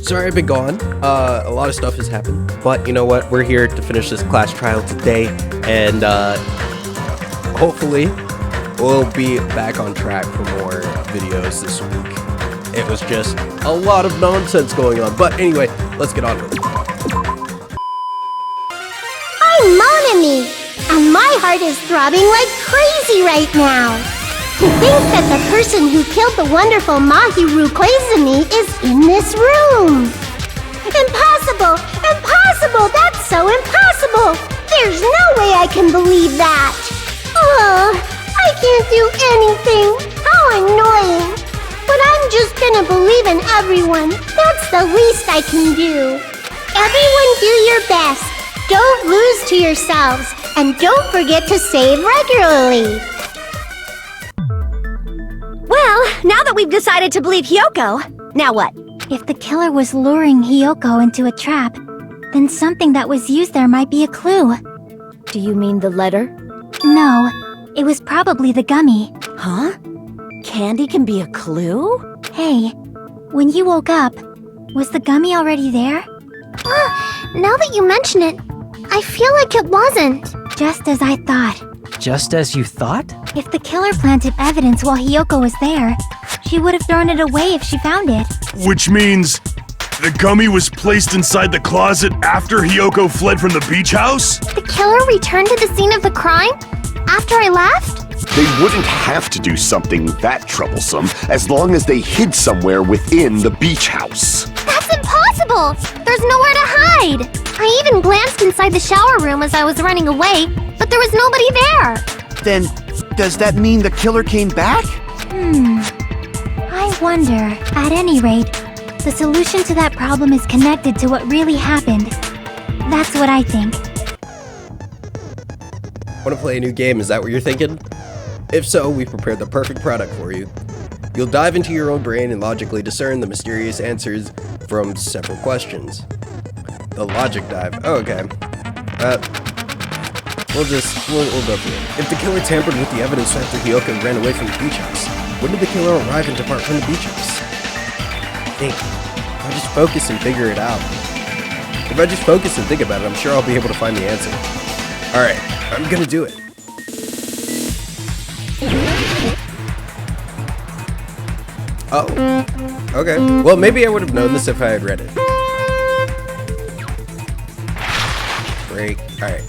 sorry I've been gone. A lot of stuff has happened, but you know what? We're here to finish this class trial today, and hopefully we'll be back on track for more videos this week. It was just a lot of nonsense going on, but anyway, let's get on with it. I'm Monami, and my heart is throbbing like crazy right now. To think that the person who killed the wonderful Mahiru Koizumi is in this room. Impossible! Impossible! That's so impossible! There's no way I can believe that! Oh, I can't do anything! How annoying! But I'm just gonna believe in everyone. That's the least I can do. Everyone do your best. Don't lose to yourselves. And don't forget to save regularly. Well, now that we've decided to believe Hiyoko, now what? If the killer was luring Hiyoko into a trap, then something that was used there might be a clue. Do you mean the letter? No, it was probably the gummy. Huh? Candy can be a clue? Hey, when you woke up, was the gummy already there? Now that you mention it, I feel like it wasn't. Just as I thought. Just as you thought? If the killer planted evidence while Hiyoko was there, she would have thrown it away if she found it. Which means the gummy was placed inside the closet after Hiyoko fled from the beach house? The killer returned to the scene of the crime? After I left? They wouldn't have to do something that troublesome as long as they hid somewhere within the beach house. That's impossible! There's nowhere to hide! I even glanced inside the shower room as I was running away, but there was nobody there! Then, does that mean the killer came back? I wonder. At any rate, the solution to that problem is connected to what really happened. That's what I think. Want to play a new game? Is that what you're thinking? If so, we've prepared the perfect product for you. You'll dive into your own brain and logically discern the mysterious answers from several questions. The logic dive. Oh, okay. We'll go through it. If the killer tampered with the evidence after Hiyoko ran away from the beach house, when did the killer arrive and depart from the beach house? Think. I'll just focus and figure it out. If I just focus and think about it, I'm sure I'll be able to find the answer. Alright, I'm gonna do it. Oh. Okay. Well, maybe I would have known this if I had read it. Break. Alright.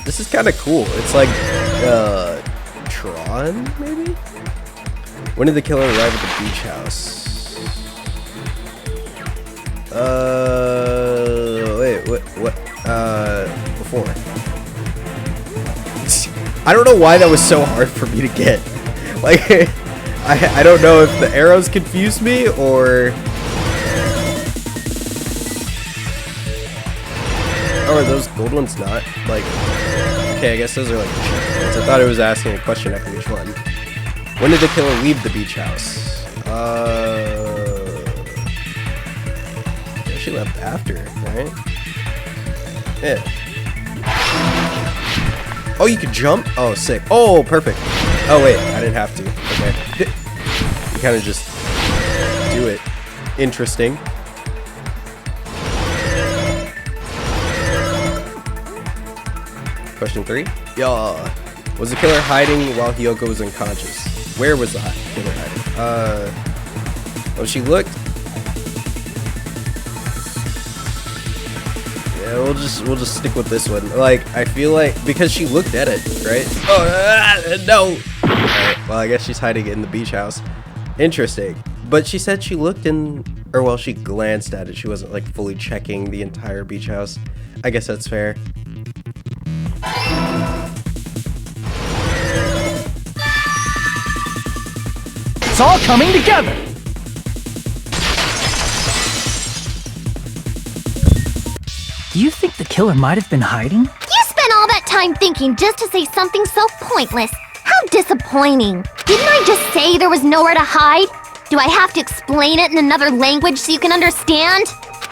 This is kind of cool. It's like, Tron, maybe? When did the killer arrive at the beach house? Wait, what? Before. I don't know why that was so hard for me to get. Like, I don't know if the arrows confused me or... Oh, are those gold ones not? Like, okay, I guess those are like checkpoints. I thought it was asking a question after each one. When did the killer leave the beach house? She left after, right? Yeah. Oh, you could jump? Oh, sick. Oh, perfect. Oh, wait, I didn't have to. Okay. You kind of just do it. Interesting. Question 3. Yeah. Was the killer hiding while Hiyoko was unconscious? Where was the killer hiding? Oh, she looked. Yeah, we'll just stick with this one. Like, I feel like because she looked at it, right? Oh no. Alright, well, I guess she's hiding it in the beach house. Interesting. But she said she looked in, or well, she glanced at it. She wasn't like fully checking the entire beach house. I guess that's fair. It's all coming together! Do you think the killer might have been hiding? You spent all that time thinking just to say something so pointless. How disappointing. Didn't I just say there was nowhere to hide? Do I have to explain it in another language so you can understand?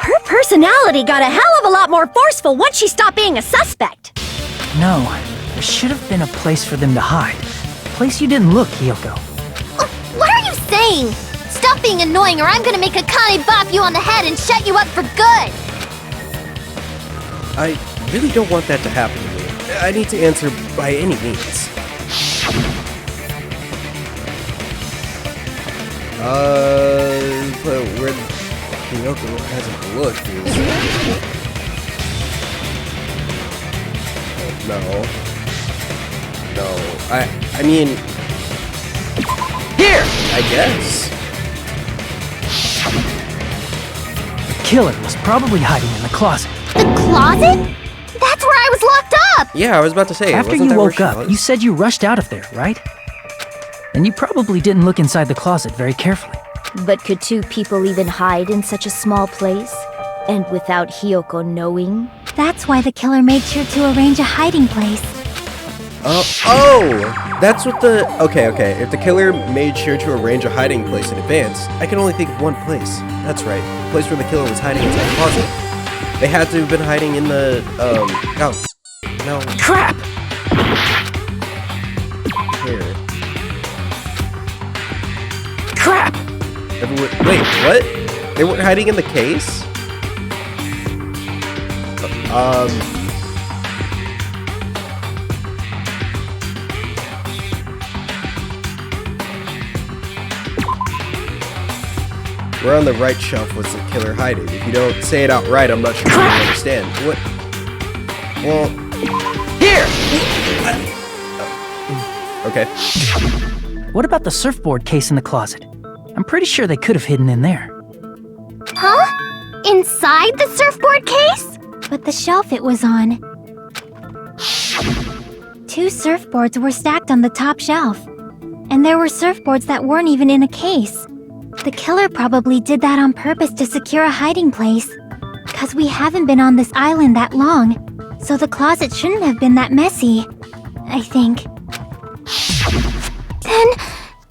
Her personality got a hell of a lot more forceful once she stopped being a suspect. No, there should have been a place for them to hide. A place you didn't look, Hiyoko. What are you saying? Stop being annoying or I'm gonna make Akane bop you on the head and shut you up for good! I really don't want that to happen to me. I need to answer by any means. But where Hiyoko hasn't looked is... No. I mean... Here! I guess. The killer was probably hiding in the closet. The closet? That's where I was locked up! Yeah, I was about to say. After wasn't you that where woke she up, was? you said you rushed out of there, right? And you probably didn't look inside the closet very carefully. But could two people even hide in such a small place? And without Hiyoko knowing? That's why the killer made sure to arrange a hiding place. Oh! That's what the... Okay. If the killer made sure to arrange a hiding place in advance, I can only think of one place. That's right. The place where the killer was hiding inside the closet. They had to have been hiding in the... Oh. No. Crap! Here. Crap! Wait, what? They weren't hiding in the case? Where on the right shelf was the killer hiding? If you don't say it outright, I'm not sure you understand. What? Well... Here! Okay. What about the surfboard case in the closet? I'm pretty sure they could have hidden in there. Huh? Inside the surfboard case? But the shelf it was on. 2 surfboards were stacked on the top shelf. And there were surfboards that weren't even in a case. The killer probably did that on purpose to secure a hiding place. 'Cause we haven't been on this island that long, so the closet shouldn't have been that messy, I think. Then,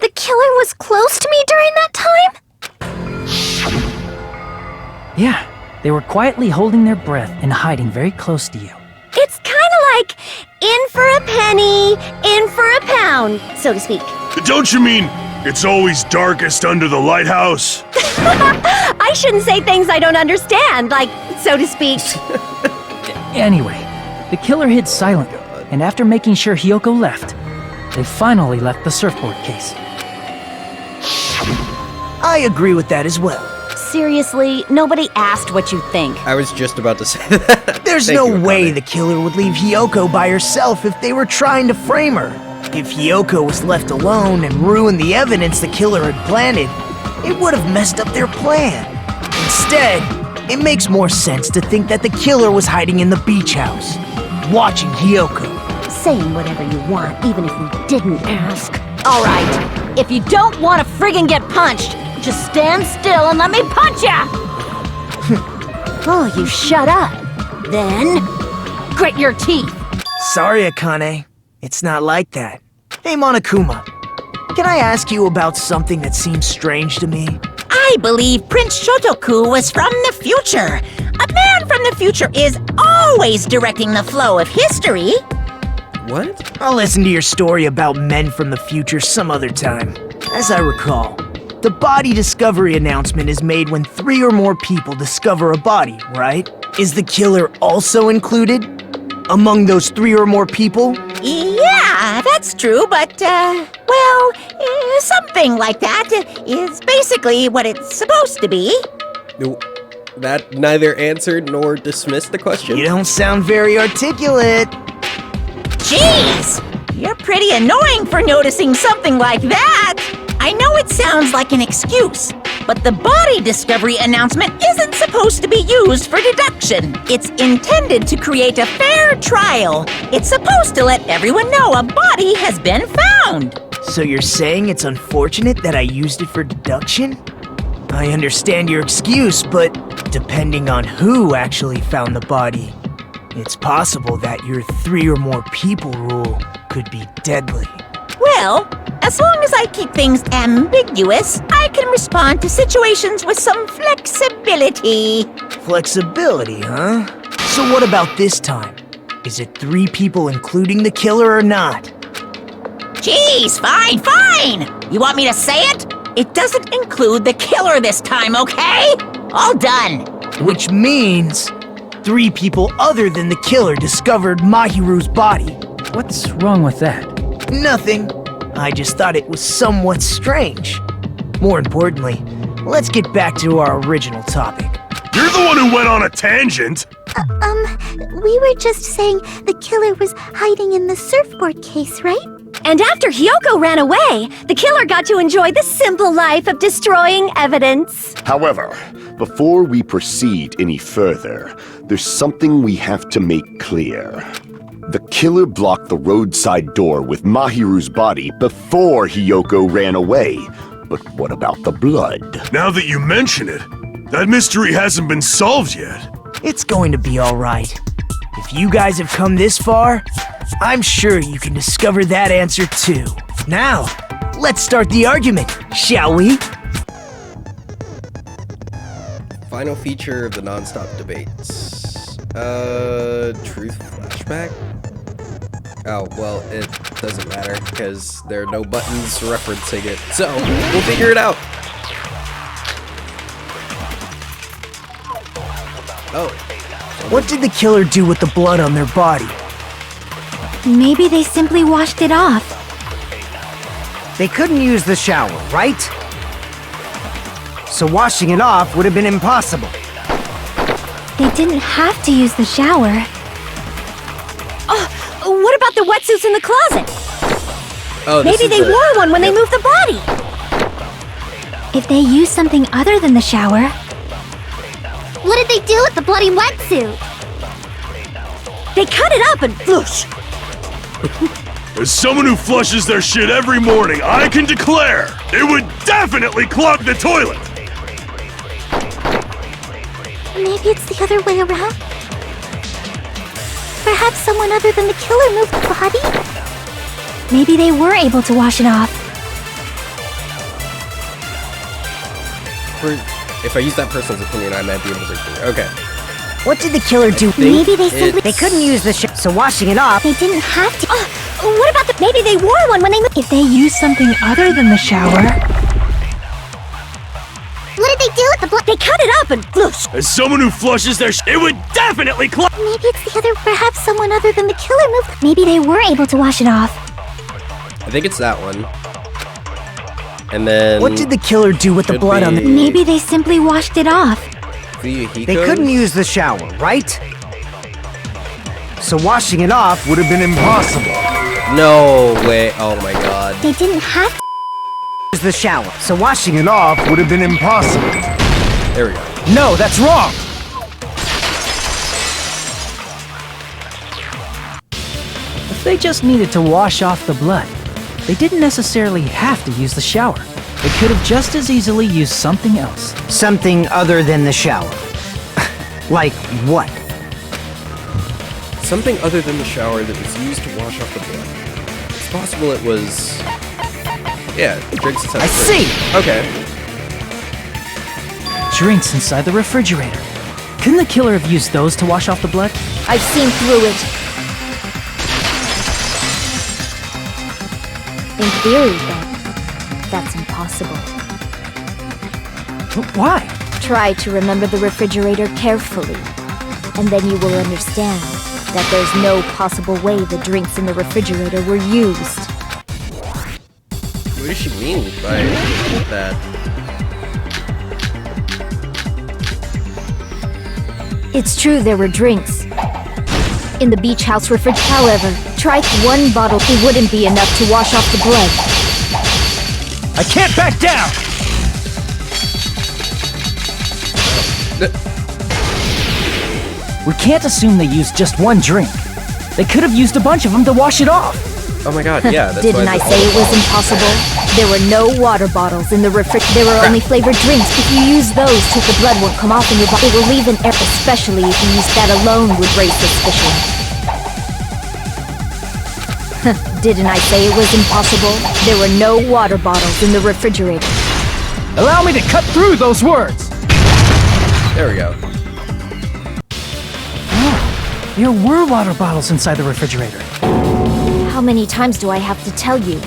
the killer was close to me during that time? Yeah, they were quietly holding their breath and hiding very close to you. It's kinda like in for a penny, in for a pound, so to speak. Don't you mean it's always darkest under the lighthouse? I shouldn't say things I don't understand, like, so to speak. Anyway, the killer hid silently, and after making sure Hiyoko left, they finally left the surfboard case. I agree with that as well. Seriously, nobody asked what you think. I was just about to say that. There's Thank no you, way Akane. the killer would leave Hiyoko by herself if they were trying to frame her. If Hiyoko was left alone and ruined the evidence the killer had planted, it would have messed up their plan. Instead, it makes more sense to think that the killer was hiding in the beach house, watching Hiyoko. Saying whatever you want, even if we didn't ask. Alright, if you don't want to friggin' get punched, just stand still and let me punch ya! Oh, you shut up. Then, grit your teeth. Sorry, Akane. It's not like that. Hey, Monokuma. Can I ask you about something that seems strange to me? I believe Prince Shotoku was from the future. A man from the future is always directing the flow of history. What? I'll listen to your story about men from the future some other time. As I recall, the body discovery announcement is made when 3 or more people discover a body, right? Is the killer also included among those 3 or more people? Yeah, that's true, but, something like that is basically what it's supposed to be. That neither answered nor dismissed the question? You don't sound very articulate. Jeez! You're pretty annoying for noticing something like that! I know it sounds like an excuse, but the body discovery announcement isn't supposed to be used for deduction. It's intended to create a fair trial. It's supposed to let everyone know a body has been found. So you're saying it's unfortunate that I used it for deduction? I understand your excuse, but depending on who actually found the body, it's possible that your 3 or more people rule could be deadly. Well, As long as I keep things ambiguous, I can respond to situations with some flexibility. Flexibility, huh? So what about this time? Is it 3 people including the killer or not? Jeez, fine! You want me to say it? It doesn't include the killer this time, okay? All done. Which means 3 people other than the killer discovered Mahiru's body. What's wrong with that? Nothing. I just thought it was somewhat strange. More importantly, let's get back to our original topic. You're the one who went on a tangent. We were just saying the killer was hiding in the surfboard case, right? And after Hyoko ran away, the killer got to enjoy the simple life of destroying evidence. However, before we proceed any further, there's something we have to make clear. The killer blocked the roadside door with Mahiru's body before Hyoko ran away. But what about the blood? Now that you mention it, that mystery hasn't been solved yet. It's going to be alright. If you guys have come this far, I'm sure you can discover that answer too. Now, let's start the argument, shall we? Final feature of the non-stop debates. Truth flashback? Oh, well, it doesn't matter, because there are no buttons referencing it, so we'll figure it out. Oh. What did the killer do with the blood on their body? Maybe they simply washed it off. They couldn't use the shower, right? So washing it off would have been impossible. They didn't have to use the shower. Oh, what about the wetsuits in the closet? Oh, Maybe they wore one when they moved the body. If they used something other than the shower... What did they do with the bloody wetsuit? They cut it up and whoosh! As someone who flushes their shit every morning, I can declare it would definitely clog the toilet! Maybe it's the other way around? Perhaps someone other than the killer moved the body? Maybe they were able to wash it off. If I use that person's opinion, I might be able to do it. Okay. What did the killer do? Maybe they simply... They couldn't use the shower, so washing it off... They didn't have to... What about the... Maybe they wore one when they... If they used something other than the shower... What did they do with the blood? They cut it up and whoosh! As someone who flushes their shit, it would definitely clog... Maybe it's the other... Perhaps someone other than the killer moved... Maybe they were able to wash it off. I think it's that one. And then... What did the killer do with the blood on the... Maybe they simply washed it off. They couldn't use the shower, right? So washing it off would have been impossible. No way. Oh my god. They didn't have to Use the shower, so washing it off would have been impossible. There we go. No, that's wrong! If they just needed to wash off the blood, they didn't necessarily have to use the shower. They could have just as easily used something else. Something other than the shower. Like what? Something other than the shower that was used to wash off the blood. It's possible it was... Yeah, drinks inside I the see! fridge. Okay. Drinks inside the refrigerator. Couldn't the killer have used those to wash off the blood? I've seen through it. In theory, then, that's impossible. But why? Try to remember the refrigerator carefully, and then you will understand that there's no possible way the drinks in the refrigerator were used. What does she mean by that? It's true there were drinks in the beach house refrigerator. However, try one bottle. It wouldn't be enough to wash off the blood. I can't back down! We can't assume they used just one drink. They could have used a bunch of them to wash it off. Oh my god, yeah, that's Didn't why I say it was impossible? There were no water bottles in the refrigerator. There were only flavored drinks. If you use those, the blood won't come off in your body. It will leave an air, especially if you use that alone would raise suspicion. Didn't I say it was impossible? There were no water bottles in the refrigerator. Allow me to cut through those words! There we go. Oh, there were water bottles inside the refrigerator. How many times do I have to tell you?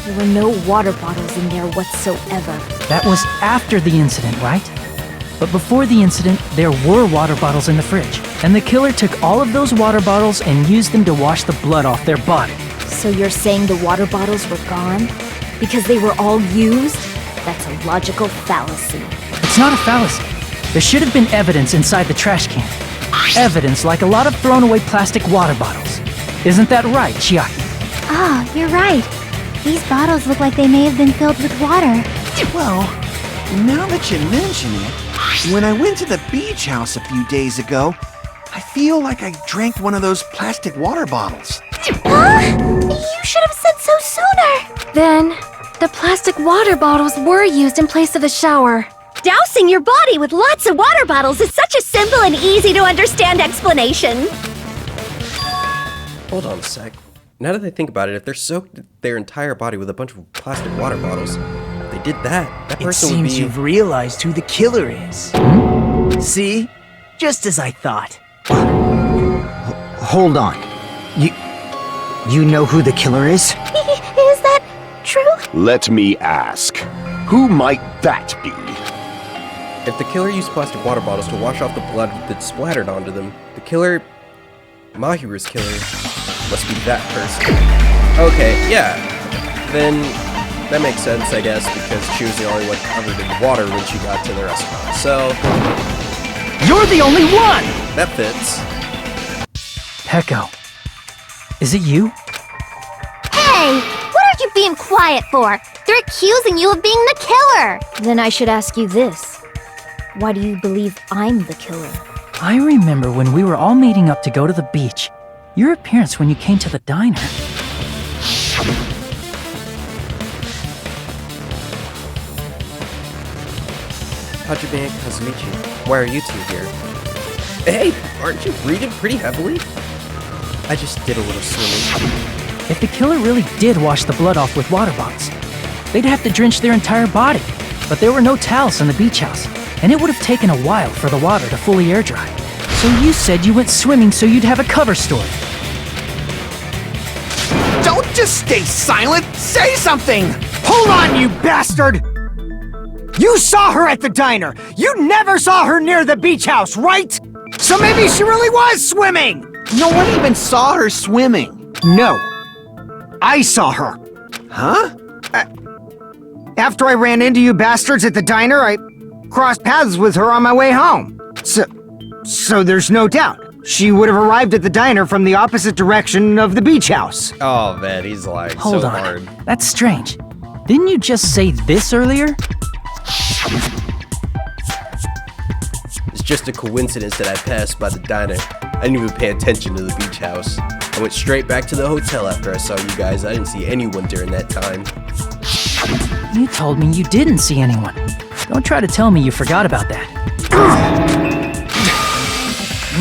There were no water bottles in there whatsoever. That was after the incident, right? But before the incident, there were water bottles in the fridge. And the killer took all of those water bottles and used them to wash the blood off their body. So you're saying the water bottles were gone? Because they were all used? That's a logical fallacy. It's not a fallacy. There should have been evidence inside the trash can. Evidence like a lot of thrown away plastic water bottles. Isn't that right, Chiaki? Oh, you're right. These bottles look like they may have been filled with water. Well, now that you mention it, when I went to the beach house a few days ago, I feel like I drank one of those plastic water bottles. Huh? You should have said so sooner. Then, the plastic water bottles were used in place of the shower. Dousing your body with lots of water bottles is such a simple and easy to understand explanation. Hold on a sec. Now that I think about it, if they're soaked their entire body with a bunch of plastic water bottles, if they did that, that It person would seems be... you've realized who the killer is. See? Just as I thought. Hold on. You know who the killer is? Is that true? Let me ask. Who might that be? If the killer used plastic water bottles to wash off the blood that splattered onto them, the killer... Mahiru's killer must be that person. Okay, yeah. Then that makes sense, I guess, because she was the only one covered in water when she got to the restaurant. So... You're the only one! That fits. Peko. Is it you? Hey! What are you being quiet for? They're accusing you of being the killer! Then I should ask you this. Why do you believe I'm the killer? I remember when we were all meeting up to go to the beach. Your appearance when you came to the diner. Hajime and Kazumichi, why are you two here? Hey, aren't you breathing pretty heavily? I just did a little swimming. If the killer really did wash the blood off with water bottles, they'd have to drench their entire body. But there were no towels in the beach house, and it would have taken a while for the water to fully air dry. So you said you went swimming so you'd have a cover story. Don't just stay silent! Say something! Hold on, you bastard! You saw her at the diner! You never saw her near the beach house, right? So maybe she really was swimming! No one even saw her swimming. No. I saw her. Huh? After I ran into you bastards at the diner, I crossed paths with her on my way home. So there's no doubt. She would have arrived at the diner from the opposite direction of the beach house. Oh man, he's lying Hold so on. hard. That's strange. Didn't you just say this earlier? It's just a coincidence that I passed by the diner. I didn't even pay attention to the beach house. I went straight back to the hotel after I saw you guys. I didn't see anyone during that time. You told me you didn't see anyone. Don't try to tell me you forgot about that.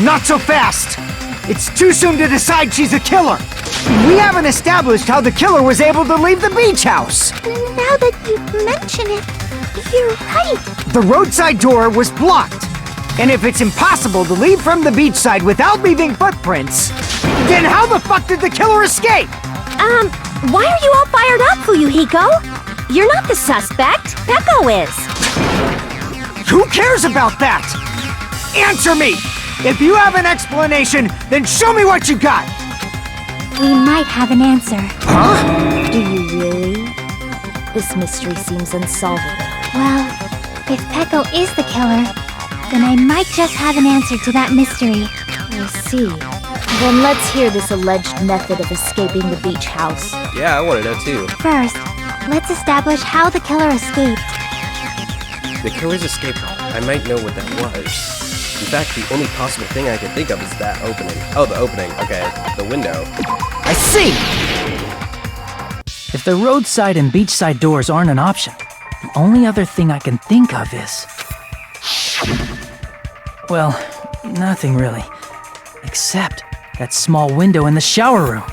Not so fast! It's too soon to decide she's a killer! We haven't established how the killer was able to leave the beach house! Now that you mention it, you're right. The roadside door was blocked. And if it's impossible to leave from the beachside without leaving footprints, then how the fuck did the killer escape? Why are you all fired up, Fuyuhiko? You're not the suspect. Peko is. Who cares about that? Answer me! If you have an explanation, then show me what you got! We might have an answer. Huh? Do you really? This mystery seems unsolvable. Well, if Peko is the killer, then I might just have an answer to that mystery. I see. Then let's hear this alleged method of escaping the beach house. Yeah, I want to know too. First, let's establish how the killer escaped. The killer's escape route. I might know what that was. In fact, the only possible thing I can think of is that opening. Oh, the opening. Okay, the window. I see! If the roadside and beachside doors aren't an option, the only other thing I can think of is... well, nothing really. Except that small window in the shower room.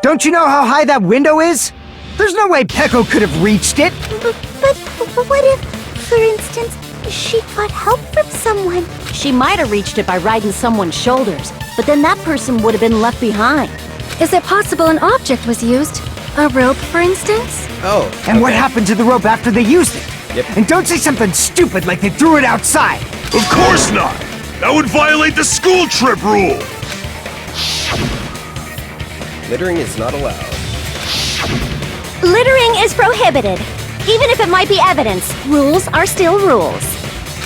Don't you know how high that window is? There's no way Peko could have reached it. But what if, for instance, she got help from someone? She might have reached it by riding someone's shoulders, but then that person would have been left behind. Is it possible an object was used? A rope, for instance? Oh. And what happened to the rope after they used it? Yep. And don't say something stupid like they threw it outside. Of course not! That would violate the school trip rule! Littering is not allowed. Littering is prohibited. Even if it might be evidence, rules are still rules.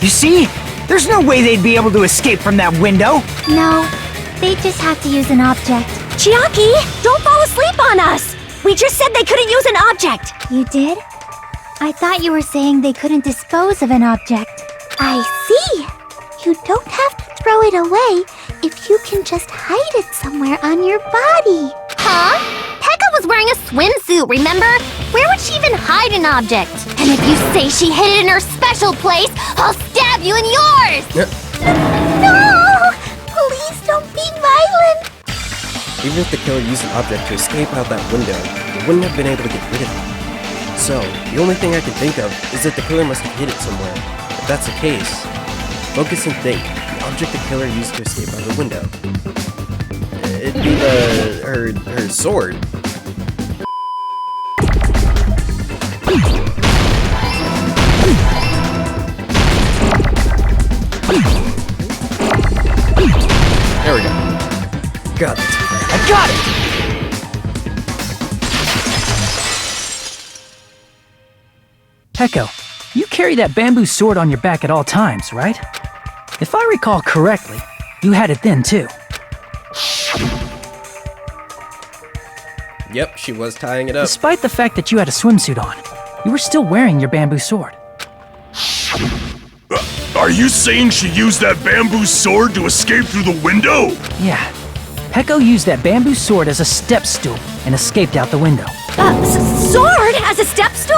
You see? There's no way they'd be able to escape from that window. No, they just have to use an object. Chiaki, don't fall asleep on us! We just said they couldn't use an object! You did? I thought you were saying they couldn't dispose of an object. I see! You don't have to throw it away if you can just hide it somewhere on your body. Huh? Pekka was wearing a swimsuit, remember? Where would she even hide an object? And if you say she hid it in her special place, I'll stab you in yours! No! Please don't be violent! Even if the killer used an object to escape out that window, they wouldn't have been able to get rid of it. So, the only thing I can think of is that the killer must have hid it somewhere. If that's the case, focus and think. The object the killer used to escape out the window. It'd be her sword. There we go. God, I got it! Peko, you carry that bamboo sword on your back at all times, right? If I recall correctly, you had it then too. Yep, she was tying it up. Despite the fact that you had a swimsuit on, you were still wearing your bamboo sword. Are you saying she used that bamboo sword to escape through the window? Yeah. Peko used that bamboo sword as a step stool and escaped out the window. Sword as a step stool?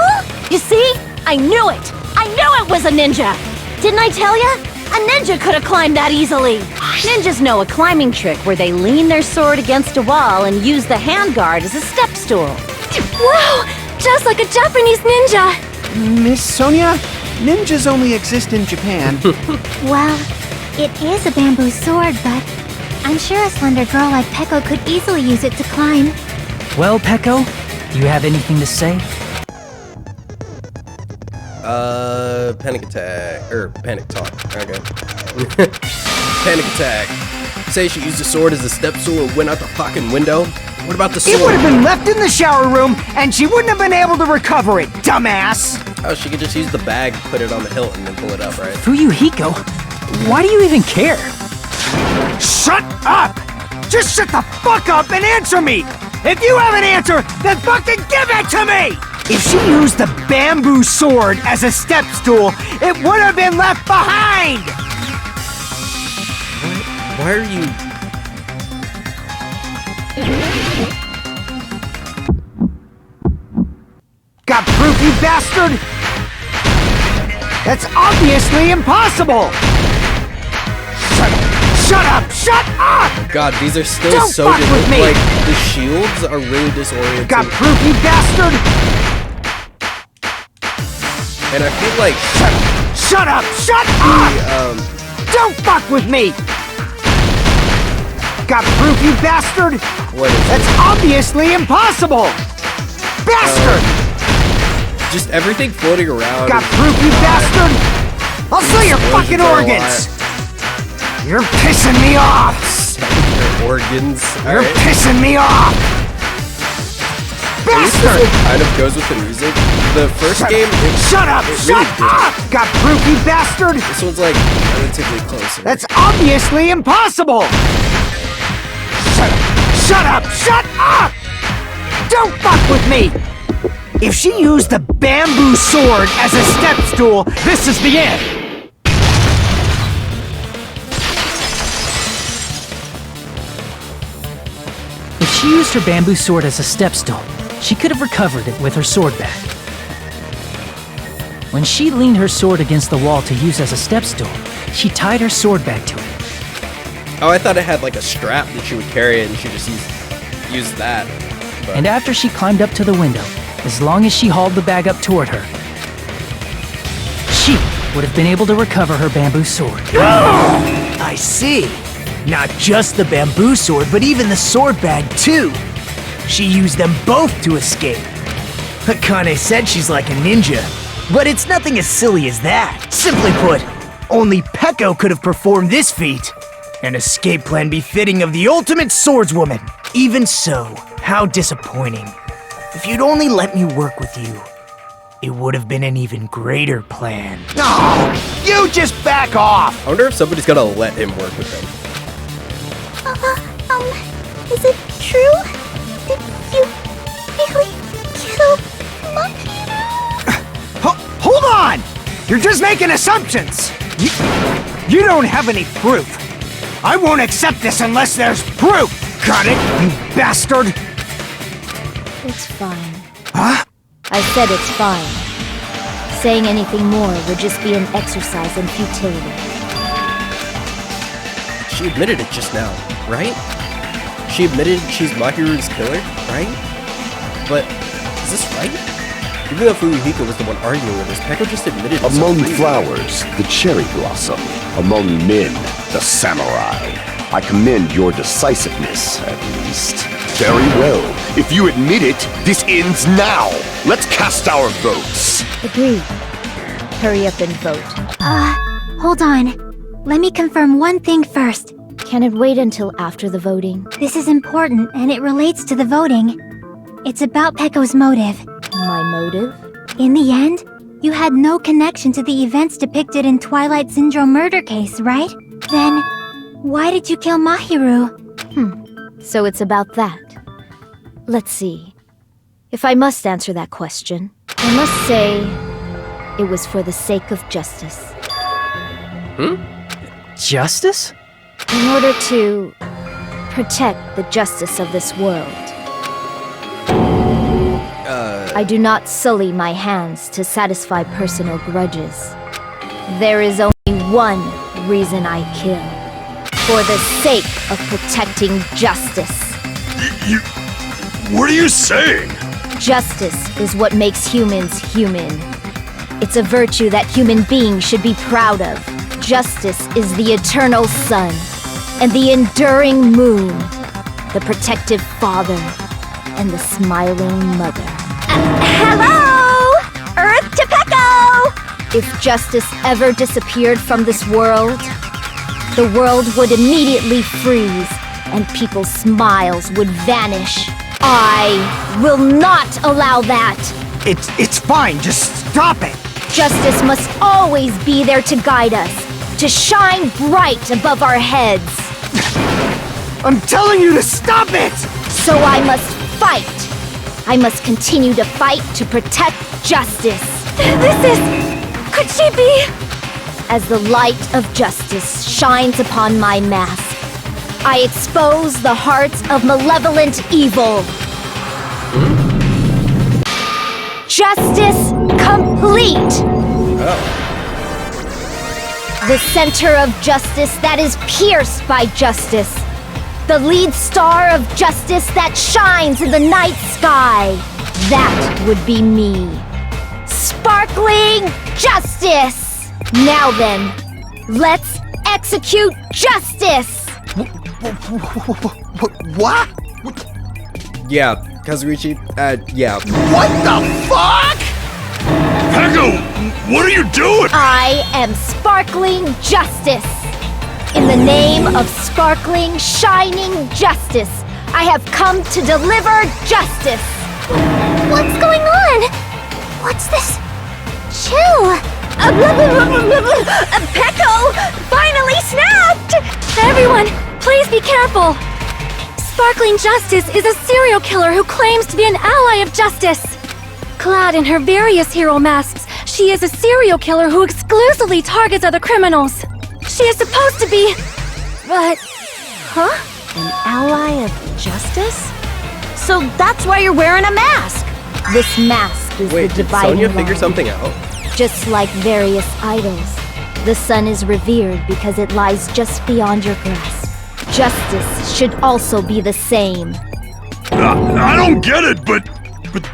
You see? I knew it! I knew it was a ninja! Didn't I tell ya? A ninja could have climbed that easily! Ninjas know a climbing trick where they lean their sword against a wall and use the handguard as a step stool. Wow! Just like a Japanese ninja! Miss Sonia, ninjas only exist in Japan. Well, it is a bamboo sword, but I'm sure a slender girl like Peko could easily use it to climb. Well, Peko, do you have anything to say? Panic attack. Panic talk. Okay. Panic attack. Say she used a sword as a step stool and went out the fucking window? What about the sword? It would have been left in the shower room, and she wouldn't have been able to recover it, dumbass! Oh, she could just use the bag, put it on the hilt, and then pull it up, right? Fuyuhiko, why do you even care? Shut up! Just shut the fuck up and answer me! If you have an answer, then fucking give it to me! If she used the bamboo sword as a step stool, it would have been left behind! Why are you... Got proof, you bastard? That's obviously impossible! Shut up! Shut up! God, these are still Don't so fuck with me. Like, the shields are really disorienting. Got proof, you bastard? And I feel like... Shut up! Shut up! Don't fuck with me! Got proof, you bastard? What is That's it? obviously impossible! Bastard! Just everything floating around. Got is- proof, you bastard? I'll sell your Explosions fucking are a organs! lot. You're pissing me off! Your organs. You're Alright. pissing me off! At least this Bastard! one kind of goes with the music. The first game, Shut up! it Shut really did. up! Got proof, you bastard? This one's like relatively closer. That's obviously impossible! Shut up! Shut up! Don't fuck with me! If she used the bamboo sword as a step stool, this is the end! If she used her bamboo sword as a step stool, she could have recovered it with her sword bag. When she leaned her sword against the wall to use as a step stool, she tied her sword bag to it. Oh, I thought it had like a strap that she would carry it and she just used use that. But And after she climbed up to the window, as long as she hauled the bag up toward her, she would have been able to recover her bamboo sword. I see. Not just the bamboo sword, but even the sword bag, too. She used them both to escape. Akane said she's like a ninja, but it's nothing as silly as that. Simply put, only Peko could have performed this feat. An escape plan befitting of the ultimate swordswoman. Even so, how disappointing. If you'd only let me work with you, it would have been an even greater plan. Oh, you just back off! I wonder if somebody's gonna let him work with them. Is it true? Did you really kill Mahiru? Hold on! You're just making assumptions! You don't have any proof. I won't accept this unless there's proof! Got it, you bastard? It's fine. Huh? I said it's fine. Saying anything more would just be an exercise in futility. She admitted it just now, right? She admitted she's Mahiru's killer, right? But is this right? Even though Fuyuhiko was the one arguing with us, Peko just admitted it. Among flowers, the cherry blossom. Among men, the samurai. I commend your decisiveness, at least. Very well. If you admit it, this ends now. Let's cast our votes. Agreed. Hurry up and vote. Hold on. Let me confirm one thing first. Can it wait until after the voting? This is important, and it relates to the voting. It's about Peko's motive. My motive? In the end, you had no connection to the events depicted in Twilight Syndrome murder case, right? Then, why did you kill Mahiru? So it's about that. Let's see. If I must answer that question, I must say it was for the sake of justice. Justice? In order to protect the justice of this world. I do not sully my hands to satisfy personal grudges. There is only one reason I kill. For the sake of protecting justice. What are you saying? Justice is what makes humans human. It's a virtue that human beings should be proud of. Justice is the eternal sun and the enduring moon, the protective father and the smiling mother. Hello! Earth to Peko! If justice ever disappeared from this world, the world would immediately freeze and people's smiles would vanish. I will not allow that! It's fine, just stop it! Justice must always be there to guide us, to shine bright above our heads. I'm telling you to stop it! So I must fight. I must continue to fight to protect justice. Could she be? As the light of justice shines upon my mask, I expose the hearts of malevolent evil. Justice complete! The center of justice that is pierced by justice. The lead star of justice that shines in the night sky. That would be me. Sparkling justice! Now then, let's execute justice! What? Yeah, Kazuichi, yeah. What the fuck? Peko, what are you doing? I am sparkling justice. In the name of sparkling, shining justice, I have come to deliver justice. What's going on? What's this? Chill. Peko finally snapped! Everyone, please be careful! Sparkling Justice is a serial killer who claims to be an ally of justice. Clad in her various hero masks, she is a serial killer who exclusively targets other criminals. She is supposed to be... but... Huh? An ally of justice? So that's why you're wearing a mask! This mask is Wait, the did dividing Sonya line. figure something out? Just like various idols, the sun is revered because it lies just beyond your grasp. Justice should also be the same. I don't get it, but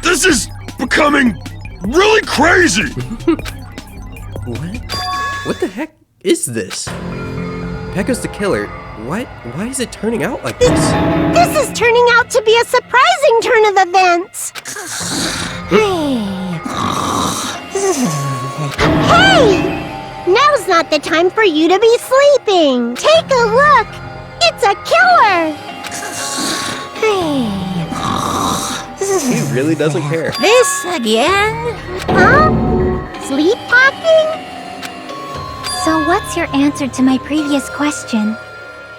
this is becoming really crazy. What the heck is this? Pekka's the killer. Why is it turning out like this? This is turning out to be a surprising turn of events. Hey! Now's not the time for you to be sleeping. Take a look. It's a killer. He really doesn't care. This again? Huh? Sleepwalking? So what's your answer to my previous question?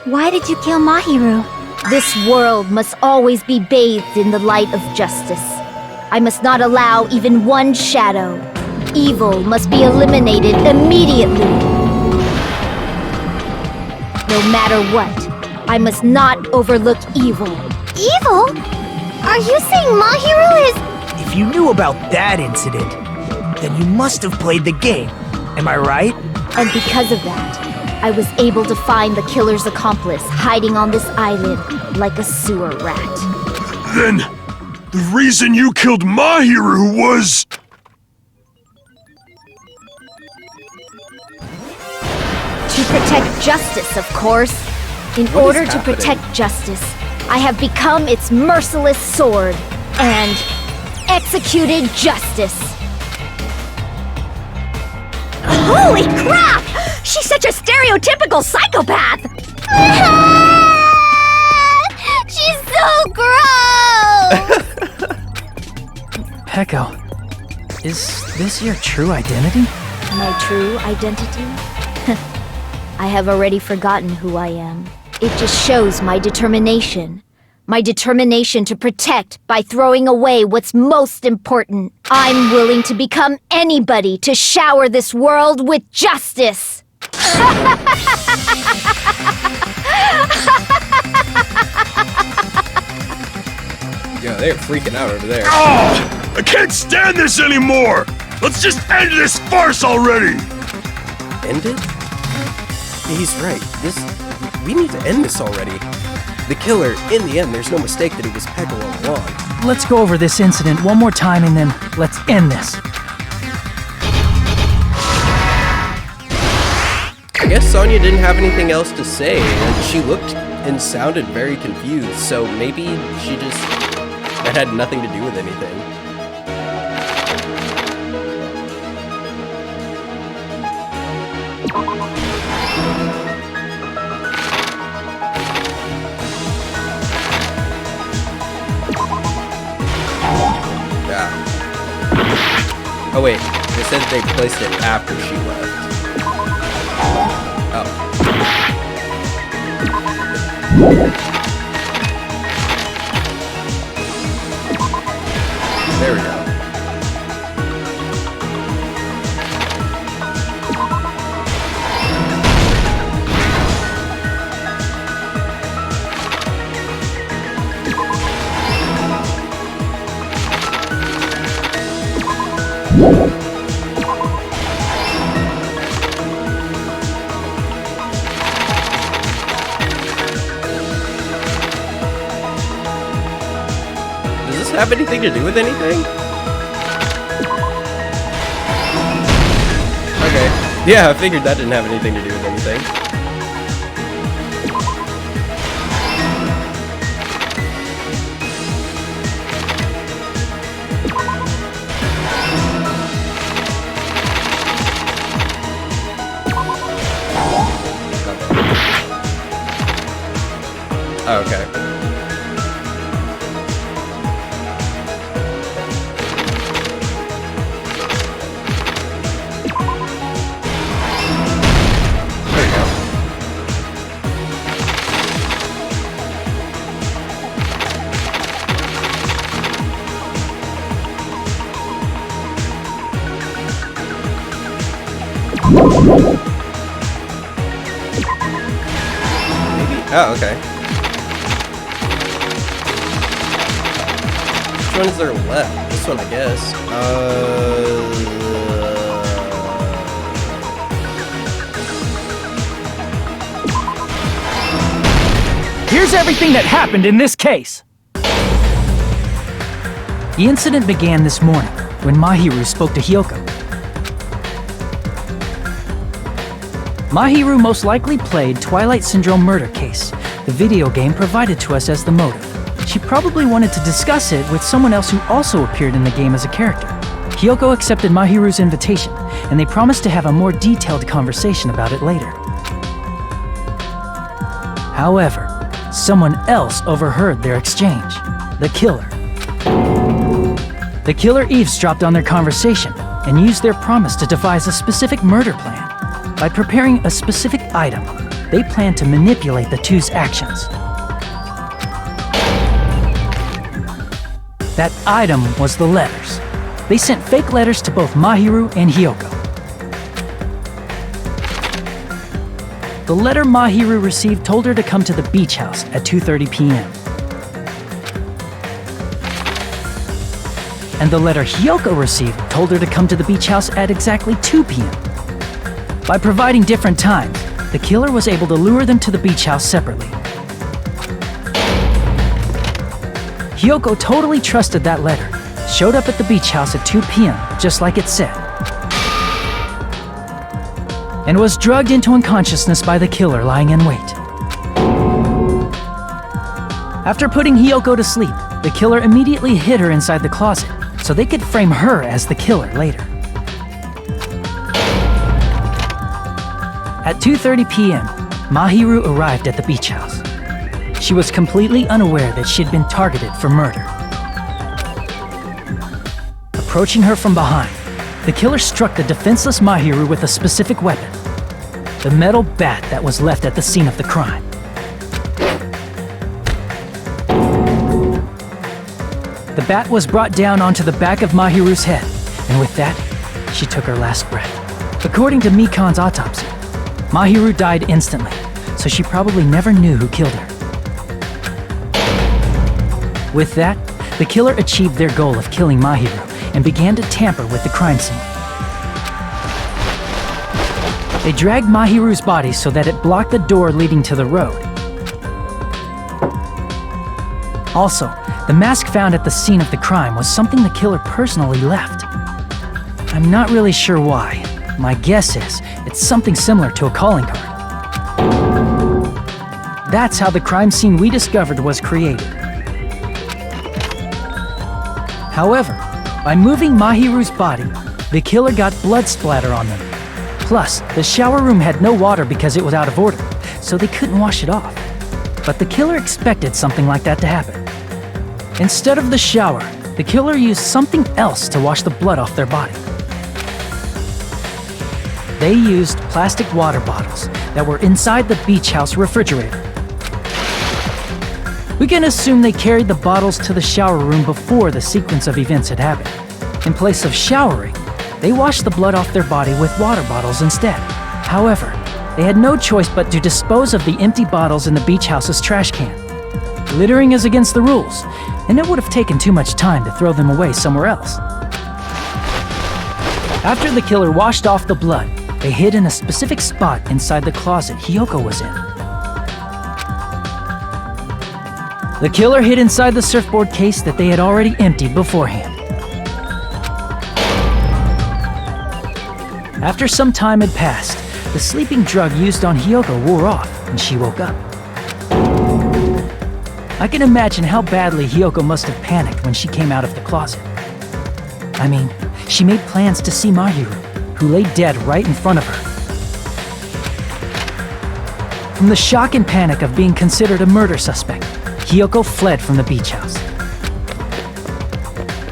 Why did you kill Mahiru? This world must always be bathed in the light of justice. I must not allow even one shadow. Evil must be eliminated immediately. No matter what, I must not overlook evil. Evil? Are you saying Mahiru is... If you knew about that incident, then you must have played the game. Am I right? And because of that, I was able to find the killer's accomplice hiding on this island like a sewer rat. Then, the reason you killed Mahiru was... To protect justice, of course. In order to protect justice, I have become its merciless sword and executed justice. Holy crap! She's such a stereotypical psychopath! She's so gross! Peko, is this your true identity? My true identity? I have already forgotten who I am. It just shows my determination. My determination to protect by throwing away what's most important. I'm willing to become anybody to shower this world with justice. Yeah, they're freaking out over there. Oh, I can't stand this anymore! Let's just end this farce already! End it? He's right. We need to end this already. The killer, in the end, there's no mistake that he was Pekka all along. Let's go over this incident one more time and then let's end this. I guess Sonya didn't have anything else to say, and she looked and sounded very confused, so maybe she just... that had nothing to do with anything. Oh wait, they said they placed it after she left. Oh. There we go. Does this have anything to do with anything? Okay. Yeah, I figured that didn't have anything to do with anything. Oh, okay. There you go. Maybe. Oh, okay. Which one is there left? This one, I guess. Here's everything that happened in this case. The incident began this morning when Mahiru spoke to Hyoko. Mahiru most likely played Twilight Syndrome Murder Case, the video game provided to us as the motive. She probably wanted to discuss it with someone else who also appeared in the game as a character. Hyoko accepted Mahiru's invitation, and they promised to have a more detailed conversation about it later. However, someone else overheard their exchange. The killer. The killer eavesdropped on their conversation and used their promise to devise a specific murder plan. By preparing a specific item, they planned to manipulate the two's actions. That item was the letters. They sent fake letters to both Mahiru and Hyoko. The letter Mahiru received told her to come to the beach house at 2:30 p.m. And the letter Hyoko received told her to come to the beach house at exactly 2 p.m. By providing different times, the killer was able to lure them to the beach house separately. Hyoko totally trusted that letter, showed up at the beach house at 2 p.m., just like it said, and was drugged into unconsciousness by the killer lying in wait. After putting Hyoko to sleep, the killer immediately hid her inside the closet so they could frame her as the killer later. At 2:30 p.m., Mahiru arrived at the beach house. She was completely unaware that she'd been targeted for murder. Approaching her from behind, the killer struck the defenseless Mahiru with a specific weapon, the metal bat that was left at the scene of the crime. The bat was brought down onto the back of Mahiru's head, and with that, she took her last breath. According to Mikan's autopsy, Mahiru died instantly, so she probably never knew who killed her. With that, the killer achieved their goal of killing Mahiru and began to tamper with the crime scene. They dragged Mahiru's body so that it blocked the door leading to the road. Also, the mask found at the scene of the crime was something the killer personally left. I'm not really sure why. My guess is it's something similar to a calling card. That's how the crime scene we discovered was created. However, by moving Mahiru's body, the killer got blood splatter on them. Plus, the shower room had no water because it was out of order, so they couldn't wash it off. But the killer expected something like that to happen. Instead of the shower, the killer used something else to wash the blood off their body. They used plastic water bottles that were inside the beach house refrigerator. We can assume they carried the bottles to the shower room before the sequence of events had happened. In place of showering, they washed the blood off their body with water bottles instead. However, they had no choice but to dispose of the empty bottles in the beach house's trash can. Littering is against the rules, and it would have taken too much time to throw them away somewhere else. After the killer washed off the blood, they hid in a specific spot inside the closet Hyoko was in. The killer hid inside the surfboard case that they had already emptied beforehand. After some time had passed, the sleeping drug used on Hyoko wore off and she woke up. I can imagine how badly Hyoko must have panicked when she came out of the closet. I mean, she made plans to see Mahiru, who lay dead right in front of her. From the shock and panic of being considered a murder suspect, Hyoko fled from the beach house.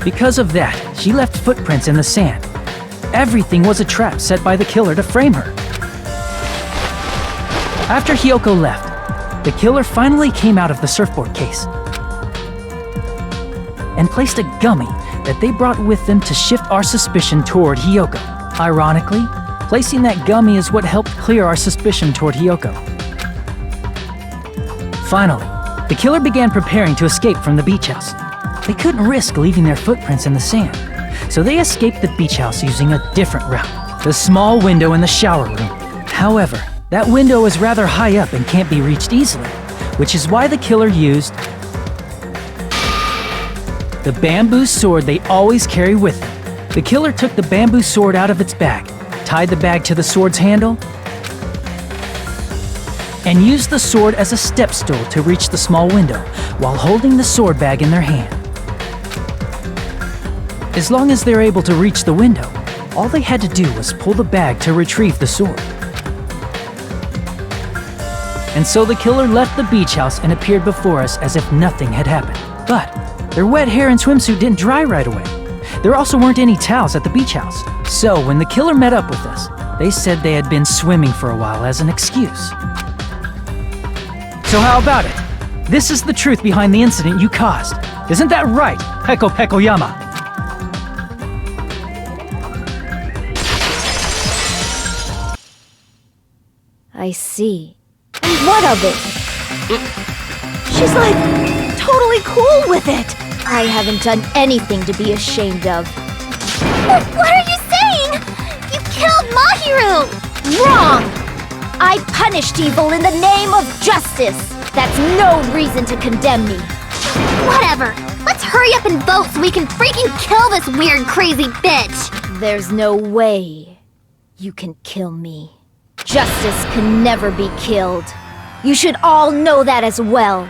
Because of that, she left footprints in the sand. Everything was a trap set by the killer to frame her. After Hyoko left, the killer finally came out of the surfboard case and placed a gummy that they brought with them to shift our suspicion toward Hyoko. Ironically, placing that gummy is what helped clear our suspicion toward Hyoko. Finally, the killer began preparing to escape from the beach house. They couldn't risk leaving their footprints in the sand, so they escaped the beach house using a different route, the small window in the shower room. However, that window is rather high up and can't be reached easily, which is why the killer used the bamboo sword they always carry with them. The killer took the bamboo sword out of its bag, tied the bag to the sword's handle, and used the sword as a step stool to reach the small window while holding the sword bag in their hand. As long as they're able to reach the window, all they had to do was pull the bag to retrieve the sword. And so the killer left the beach house and appeared before us as if nothing had happened. But their wet hair and swimsuit didn't dry right away. There also weren't any towels at the beach house. So when the killer met up with us, they said they had been swimming for a while as an excuse. So how about it? This is the truth behind the incident you caused. Isn't that right, Peko Pekoyama? I see. And what of it? She's like totally cool with it. I haven't done anything to be ashamed of. What are you saying? You killed Mahiru! Wrong! I punished evil in the name of justice. That's no reason to condemn me. Whatever. Let's hurry up and vote so we can freaking kill this weird, crazy bitch. There's no way you can kill me. Justice can never be killed. You should all know that as well.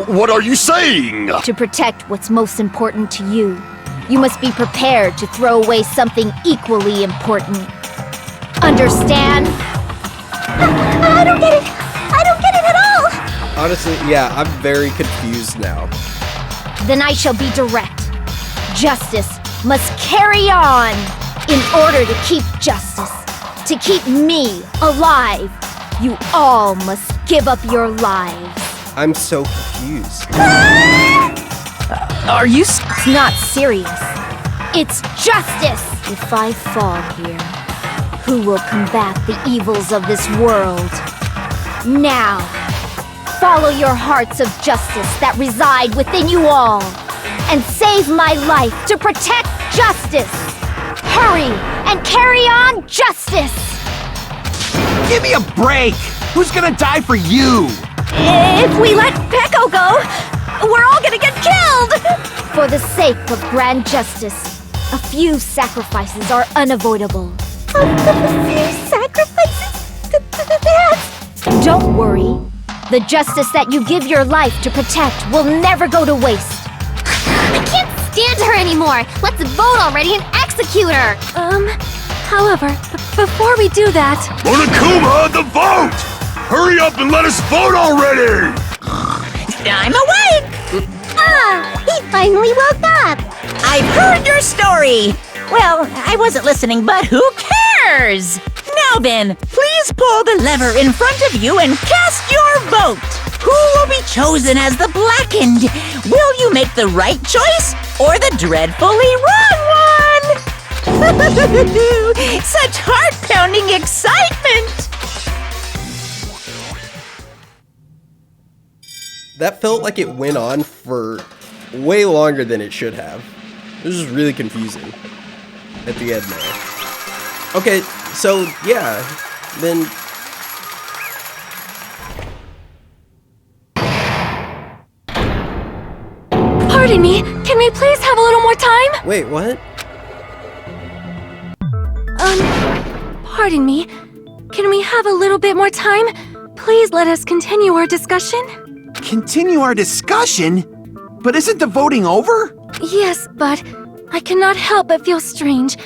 What are you saying? To protect what's most important to you, you must be prepared to throw away something equally important. Understand? I don't get it. I don't get it at all. Honestly, yeah, I'm very confused now. Then I shall be direct. Justice must carry on. In order to keep justice, to keep me alive, you all must give up your lives. I'm so confused. Are you It's not serious. It's justice. If I fall here, who will combat the evils of this world? Now, follow your hearts of justice that reside within you all, and save my life to protect justice. Hurry and carry on justice. Give me a break! Who's gonna die for you? If we let Peko go, we're all gonna get killed! For the sake of grand justice, a few sacrifices are unavoidable. A few sacrifices? That's... Don't worry. The justice that you give your life to protect will never go to waste. I can't stand her anymore! Let's vote already and execute her! However, before we do that... Monokuma, the vote! Hurry up and let us vote already! I'm awake! He finally woke up! I've heard your story! Well, I wasn't listening, but who cares? Now then, please pull the lever in front of you and cast your vote! Who will be chosen as the Blackened? Will you make the right choice or the dreadfully wrong one? Such heart-pounding excitement! That felt like it went on for way longer than it should have. This is really confusing at the end there. Okay, so yeah, then... Pardon me, can we please have a little more time? Wait, what? Pardon me. Can we have a little bit more time? Please let us continue our discussion. Continue our discussion? But isn't the voting over? Yes, but I cannot help but feel strange.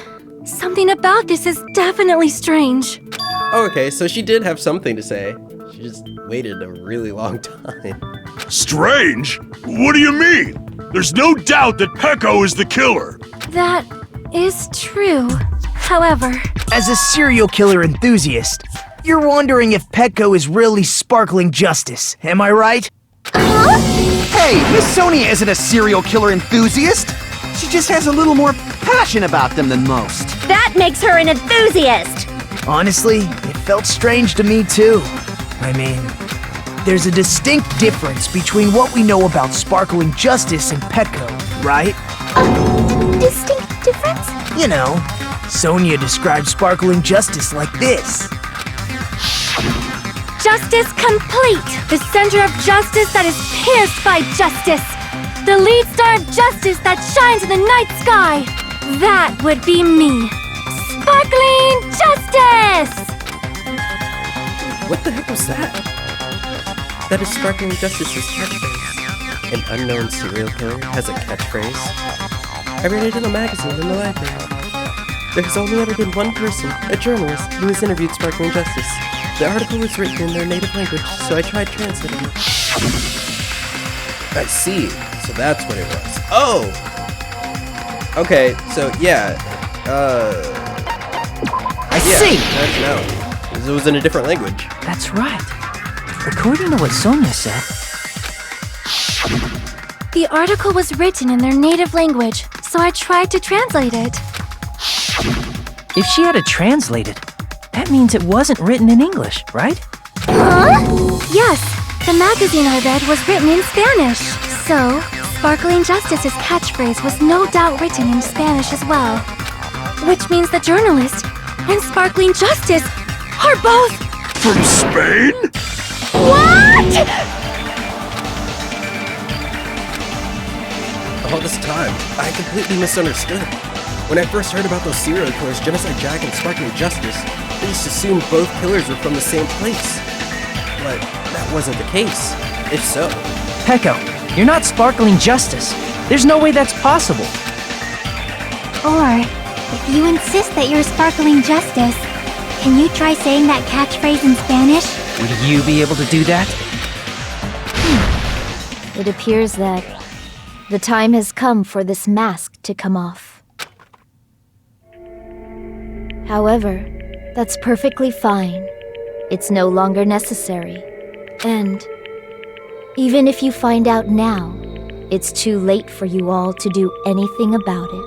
Something about this is definitely strange. Oh, okay, so she did have something to say. She just waited a really long time. Strange? What do you mean? There's no doubt that Peko is the killer. That is true. However... As a serial killer enthusiast, you're wondering if Peko is really sparkling justice, am I right? Hey, Miss Sonia isn't a serial killer enthusiast. She just has a little more passion about them than most. That makes her an enthusiast! Honestly, it felt strange to me too. I mean, there's a distinct difference between what we know about sparkling justice and Peko, right? Distinct difference? You know, Sonia describes sparkling justice like this. Justice complete! The center of justice that is pierced by justice! The lead star of justice that shines in the night sky. That would be me. Sparkling Justice! What the heck was that? That is Sparkling Justice's catchphrase. An unknown serial killer has a catchphrase. I read it in a magazine in the library. There has only ever been one person, a journalist, who has interviewed Sparkling Justice. The article was written in their native language, so I tried translating it. I see. So that's what it was. Oh! Okay, so yeah. I see! No. It was in a different language. That's right. According to what Sonia said, The article was written in their native language, so I tried to translate it. if she had to translate it, that means it wasn't written in English, right? Huh? Yes, the magazine I read was written in Spanish. So, Sparkling Justice's catchphrase was no doubt written in Spanish as well. Which means the journalist and Sparkling Justice are both... From Spain? What?! All this time, I completely misunderstood. When I first heard about those serial killers, Genocide Jack and Sparkling Justice, I just assumed both killers were from the same place. But that wasn't the case. If so... Pecco, you're not Sparkling Justice. There's no way that's possible. Or, if you insist that you're Sparkling Justice, can you try saying that catchphrase in Spanish? Would you be able to do that? It appears that the time has come for this mask to come off. However, that's perfectly fine. It's no longer necessary. And even if you find out now, it's too late for you all to do anything about it.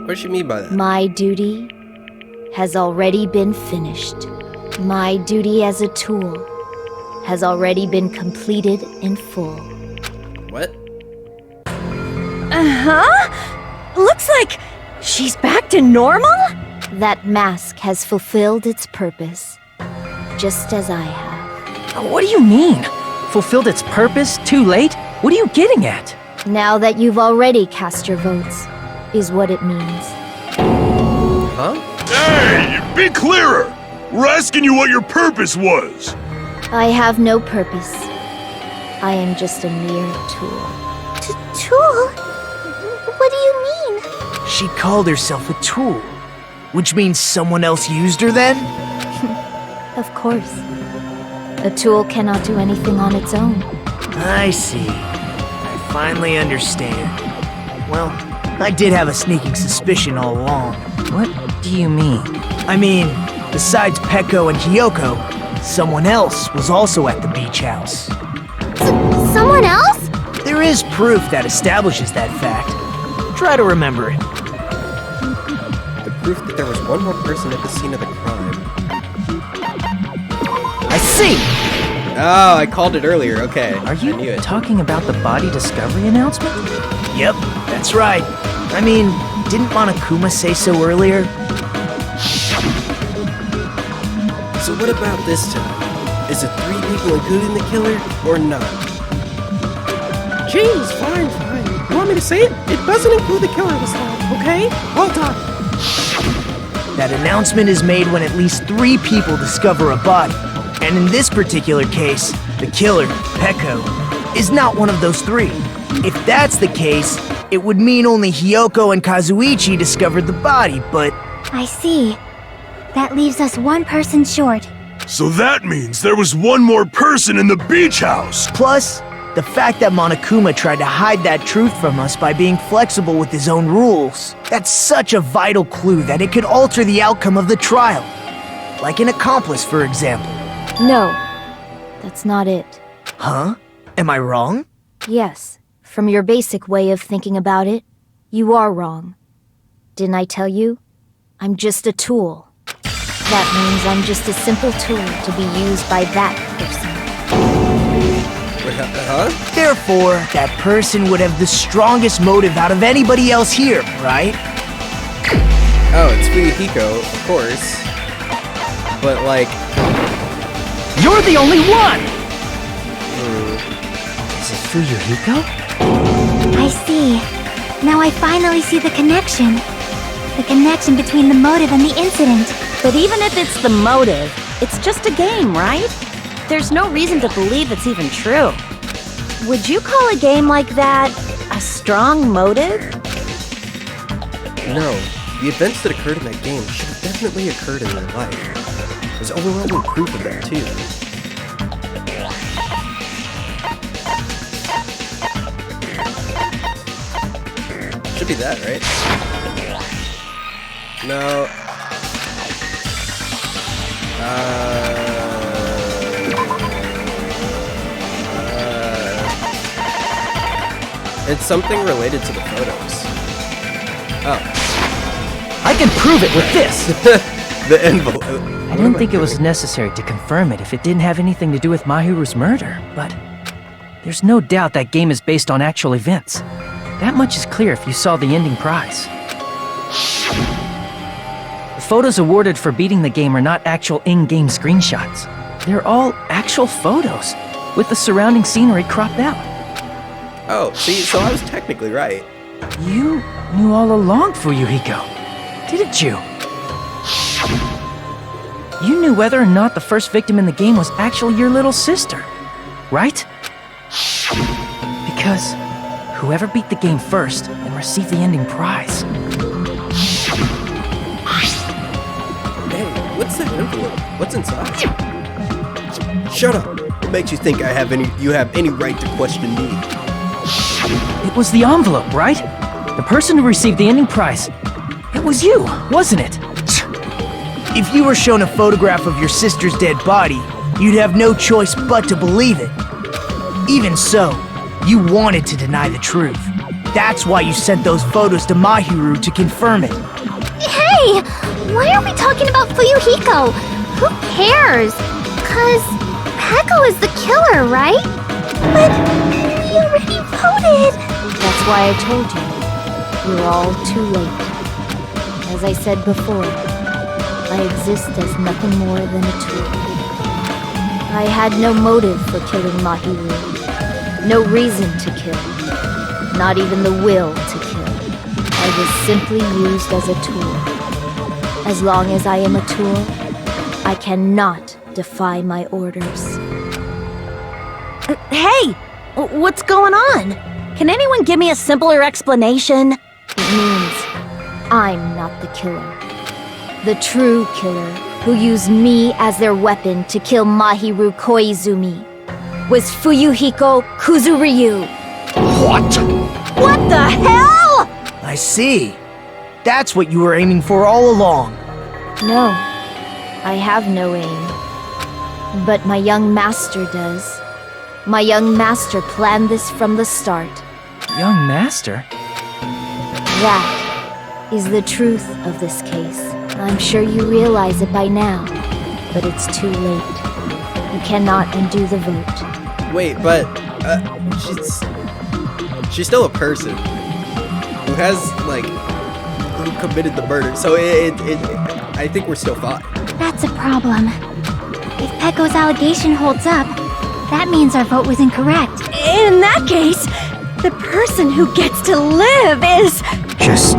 What does she mean by that? My duty has already been finished. My duty as a tool has already been completed in full. What? Uh-huh? Looks like she's back to normal? That mask has fulfilled its purpose, just as I have. What do you mean? Fulfilled its purpose? Too late? What are you getting at? Now that you've already cast your votes, is what it means. Huh? Hey, be clearer! We're asking you what your purpose was! I have no purpose. I am just a mere tool. Tool? What do you mean? She called herself a tool, which means someone else used her then? Of course. A tool cannot do anything on its own. I see. I finally understand. Well, I did have a sneaking suspicion all along. What do you mean? I mean, besides Pecco and Kyoko, someone else was also at the beach house. Someone else? There is proof that establishes that fact. Try to remember it. The proof that there was one more person at the scene of the crime. I see! Oh, I called it earlier. Okay. Are I knew you it. talking about the body discovery announcement? Yep, that's right. I mean, didn't Monokuma say so earlier? So what about this time? Is it 3 people including the killer, or not? Jeez, fine. You want me to say it? It doesn't include the killer this time, okay? Hold on. That announcement is made when at least 3 people discover a body. And in this particular case, the killer, Pecco, is not one of those 3. If that's the case, it would mean only Hyoko and Kazuichi discovered the body, but... I see. That leaves us one person short. So that means there was one more person in the beach house! Plus, the fact that Monokuma tried to hide that truth from us by being flexible with his own rules. That's such a vital clue that it could alter the outcome of the trial. Like an accomplice, for example. No, that's not it. Huh? Am I wrong? Yes, from your basic way of thinking about it, you are wrong. Didn't I tell you? I'm just a tool. That means I'm just a simple tool to be used by that person. Huh? Therefore, that person would have the strongest motive out of anybody else here, right? Oh, it's Fuyuhiko, of course. But like... You're the only one! Is it Fuyuhiko? I see. Now I finally see the connection. The connection between the motive and the incident. But even if it's the motive, it's just a game, right? There's no reason to believe it's even true. Would you call a game like that a strong motive? No, the events that occurred in that game should have definitely occurred in real life. There's overwhelming proof of that too. Should be that, right? No. It's something related to the photos. Oh. I can prove it with this! The envelope. I didn't think it was necessary to confirm it if it didn't have anything to do with Mahiru's murder, but there's no doubt that game is based on actual events. That much is clear if you saw the ending prize. The photos awarded for beating the game are not actual in-game screenshots. They're all actual photos, with the surrounding scenery cropped out. Oh, see, so I was technically right. You knew all along, Fuyuhiko, didn't you? You knew whether or not the first victim in the game was actually your little sister, right? Because whoever beat the game first and received the ending prize. Hey, what's that envelope? What's inside? Shut up! What makes you think you have any right to question me? It was the envelope, right? The person who received the ending prize. It was you, wasn't it? If you were shown a photograph of your sister's dead body, you'd have no choice but to believe it. Even so, you wanted to deny the truth. That's why you sent those photos to Mahiru to confirm it. Hey! Why are we talking about Fuyuhiko? Who cares? 'Cause Peko is the killer, right? But we already voted! That's why I told you. You're all too late. As I said before, I exist as nothing more than a tool. I had no motive for killing Mahiru. No reason to kill. Not even the will to kill. I was simply used as a tool. As long as I am a tool, I cannot defy my orders. Hey! What's going on? Can anyone give me a simpler explanation? It means I'm not the killer. The true killer, who used me as their weapon to kill Mahiru Koizumi, was Fuyuhiko Kuzuryu. What? What the hell?! I see. That's what you were aiming for all along. No, I have no aim. But my young master does. My young master planned this from the start. Young master? That is the truth of this case. I'm sure you realize it by now, but it's too late. You cannot undo the vote. Wait, but she's still a person who has who committed the murder. So I think we're still fine. That's a problem. If Peko's allegation holds up, that means our vote was incorrect. In that case, the person who gets to live is... Just...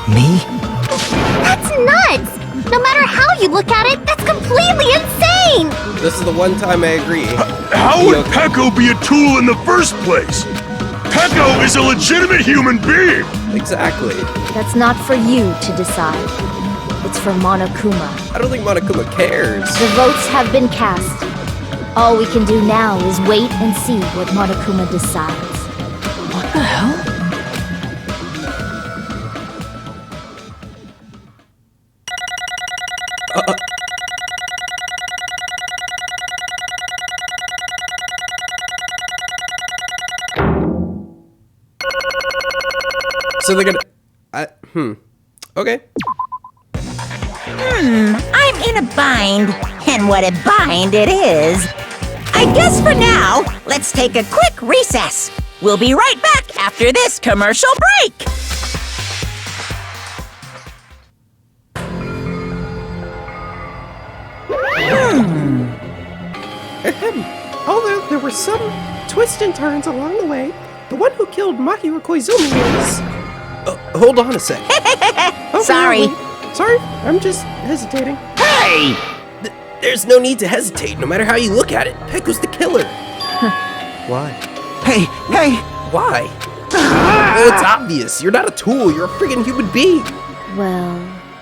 me? That's nuts! No matter how you look at it, that's completely insane! This is the one time I agree. How would Peko be a tool in the first place? Peko is a legitimate human being! Exactly. That's not for you to decide. It's for Monokuma. I don't think Monokuma cares. The votes have been cast. All we can do now is wait and see what Monokuma decides. What the hell? So they're gonna... Okay. I'm in a bind. And what a bind it is. I guess for now, let's take a quick recess. We'll be right back after this commercial break. All although there were some twists and turns along the way, the one who killed Mahiru Koizumi is... hold on a sec. Sorry. Sorry, I'm just hesitating. Hey! There's no need to hesitate, no matter how you look at it. Peck was the killer. Why? Hey! Why? Well, it's obvious. You're not a tool. You're a friggin' human being. Well,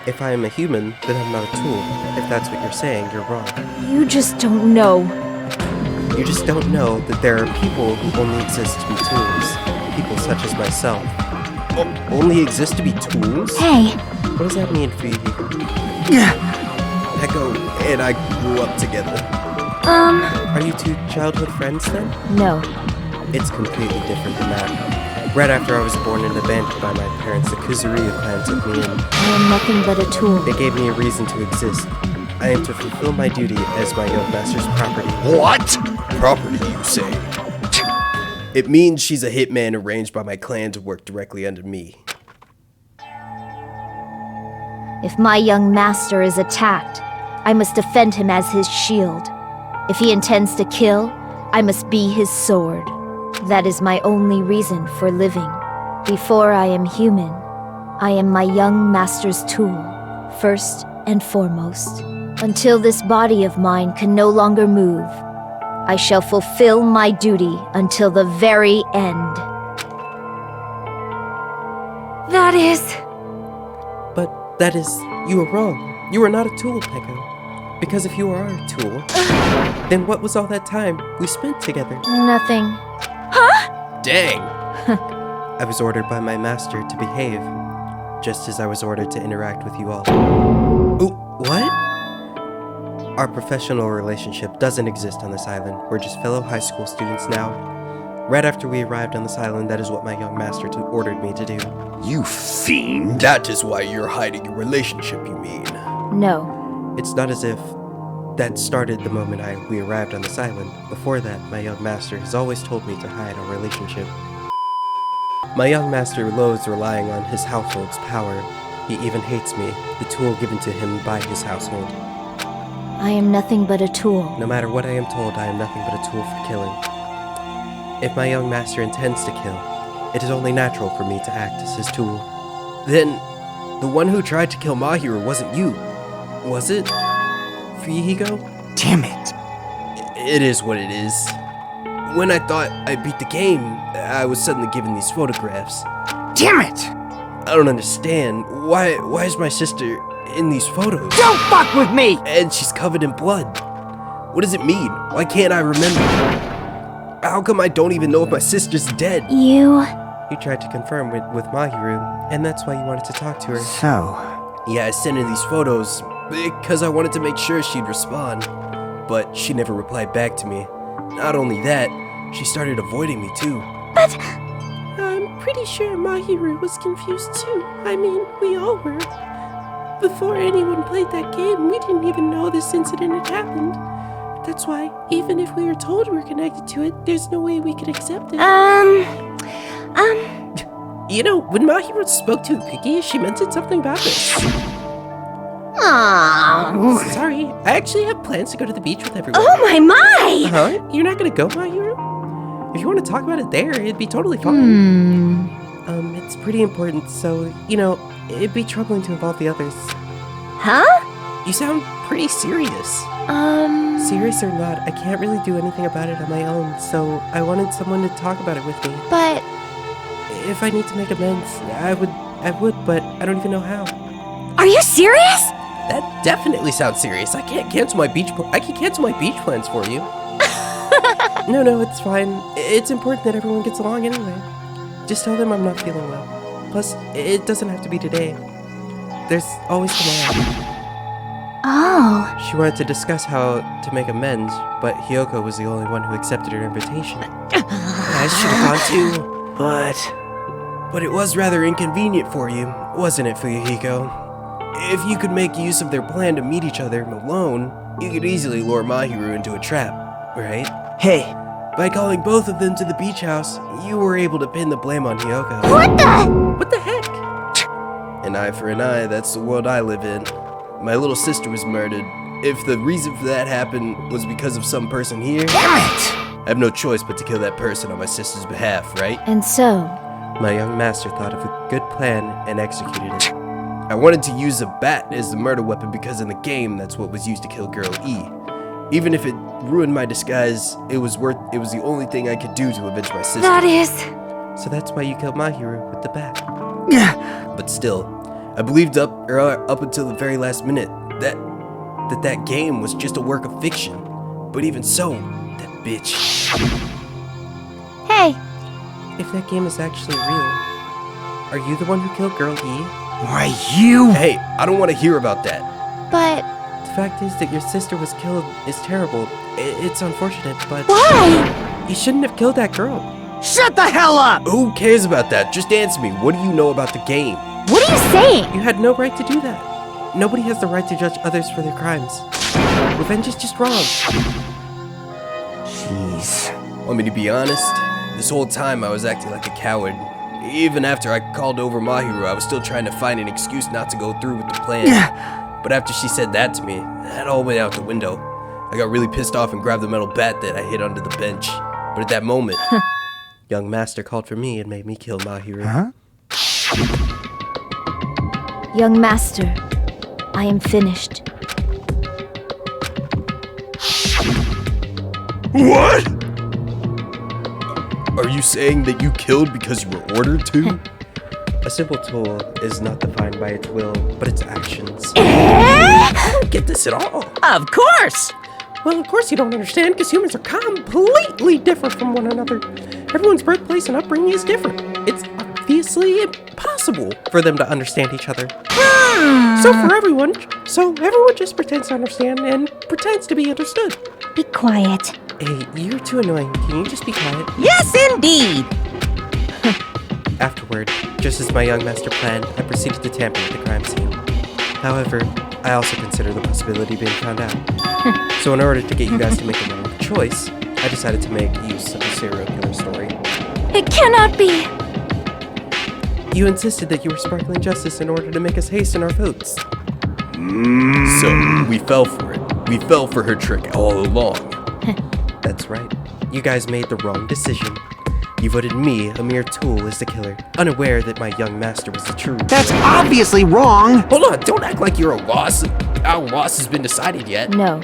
If I am a human, then I'm not a tool. If that's what you're saying, you're wrong. you just don't know. You just don't know that there are people who only exist to be tools. People such as myself. Only exist to be tools? Hey, What does that mean for you? Echo and I grew up together. Are you two childhood friends then? No. It's completely different than that. Right after I was born and abandoned by my parents, the Kuzuriya clan took me in. I am nothing but a tool. They gave me a reason to exist. I am to fulfill my duty as my young master's property. What? Property, you say? It means she's a hitman arranged by my clan to work directly under me. If my young master is attacked, I must defend him as his shield. If he intends to kill, I must be his sword. That is my only reason for living. Before I am human, I am my young master's tool, first and foremost. Until this body of mine can no longer move, I shall fulfill my duty until the very end. That is... But that is, you are wrong. You are not a tool, Peko. Because if you are a tool, then what was all that time we spent together? Nothing. Dang! I was ordered by my master to behave, just as I was ordered to interact with you all. Ooh, what? Our professional relationship doesn't exist on this island. We're just fellow high school students now. Right after we arrived on this island, that is what my young master ordered me to do. You fiend. That is why you're hiding your relationship, you mean? No. It's not as if that started the moment we arrived on this island. Before that, my young master has always told me to hide our relationship. My young master loathes relying on his household's power. He even hates me, the tool given to him by his household. I am nothing but a tool. No matter what I am told, I am nothing but a tool for killing. If my young master intends to kill, it is only natural for me to act as his tool. Then, the one who tried to kill Mahiru wasn't you, was it? Fuyuhiko? Damn it. It is what it is. When I thought I beat the game, I was suddenly given these photographs. Damn it! I don't understand. Why is my sister in these photos? Don't fuck with me! And she's covered in blood. What does it mean? Why can't I remember? How come I don't even know if my sister's dead? you... You tried to confirm with Mahiru, and that's why you wanted to talk to her. So, Yeah, I sent her these photos because I wanted to make sure she'd respond. But she never replied back to me. Not only that, she started avoiding me too. But... I'm pretty sure Mahiru was confused too. I mean, we all were. Before anyone played that game, we didn't even know this incident had happened. That's why, even if we were told we're connected to it, there's no way we could accept it. You know, when Mahiru spoke to Ukiki, she mentioned something about this. Aww. Sorry, I actually have plans to go to the beach with everyone. Oh my! Huh? You're not gonna go, Mahiru? If you want to talk about it there, it'd be totally fine. It's pretty important, so, you know, it'd be troubling to involve the others. Huh? You sound pretty serious. Serious or not, I can't really do anything about it on my own, so I wanted someone to talk about it with me. But... If I need to make amends, I would, but I don't even know how. Are you serious? That definitely sounds serious. I can't cancel my beach plans for you. No, it's fine. It's important that everyone gets along anyway. Just tell them I'm not feeling well. Plus, it doesn't have to be today. There's always tomorrow. Oh, She wanted to discuss how to make amends, but Hyoko was the only one who accepted her invitation. I should have gone too. But it was rather inconvenient for you, wasn't it, Fuyuhiko? If you could make use of their plan to meet each other alone, you could easily lure Mahiru into a trap, right? hey, By calling both of them to the beach house, you were able to pin the blame on Hyoko. What the heck? An eye for an eye, that's the world I live in. My little sister was murdered. If the reason for that happened was because of some person here... damn it! I have no choice but to kill that person on my sister's behalf, right? And so, My young master thought of a good plan and executed it. I wanted to use a bat as the murder weapon because in the game, that's what was used to kill Girl E. Even if it ruined my disguise, it was the only thing I could do to avenge my sister. That is... So that's why you killed Mahiru with the bat. But still, I believed up until the very last minute that game was just a work of fiction. But even so, that bitch. Hey, If that game is actually real, are you the one who killed Girl E? Why, you... Hey, I don't want to hear about that. but The fact is that your sister was killed is terrible. It's unfortunate, but... why? You shouldn't have killed that girl. Shut the hell up! Who cares about that? Just answer me. What do you know about the game? What are you saying? You had no right to do that. Nobody has the right to judge others for their crimes. Revenge is just wrong. Jeez. Want me to be honest? This whole time I was acting like a coward. Even after I called over Mahiru, I was still trying to find an excuse not to go through with the plan. But after she said that to me, that all went out the window. I got really pissed off and grabbed the metal bat that I hid under the bench. But at that moment, young master called for me and made me kill Mahiru. Huh? Young master, I am finished. What? Are you saying that you killed because you were ordered to? A simple tool is not defined by its will, but its actions. I don't get this at all. Of course! Well, of course you don't understand, because humans are completely different from one another. Everyone's birthplace and upbringing is different. It's obviously impossible for them to understand each other. So everyone just pretends to understand and pretends to be understood. Be quiet. Hey, you're too annoying. Can you just be quiet? Yes, indeed! Afterward, just as my young master planned, I proceeded to tamper with the crime scene. However, I also consider the possibility of being found out. So in order to get you guys to make a wrong choice, I decided to make use of a serial killer story. It cannot be. You insisted that you were sparkling justice in order to make us hasten our votes. So, we fell for it. We fell for her trick all along. That's right. You guys made the wrong decision. You voted me, a mere tool, as the killer, unaware that my young master was the true That's killer. obviously wrong! Hold on, don't act like you're a loss. Our loss has been decided yet. No.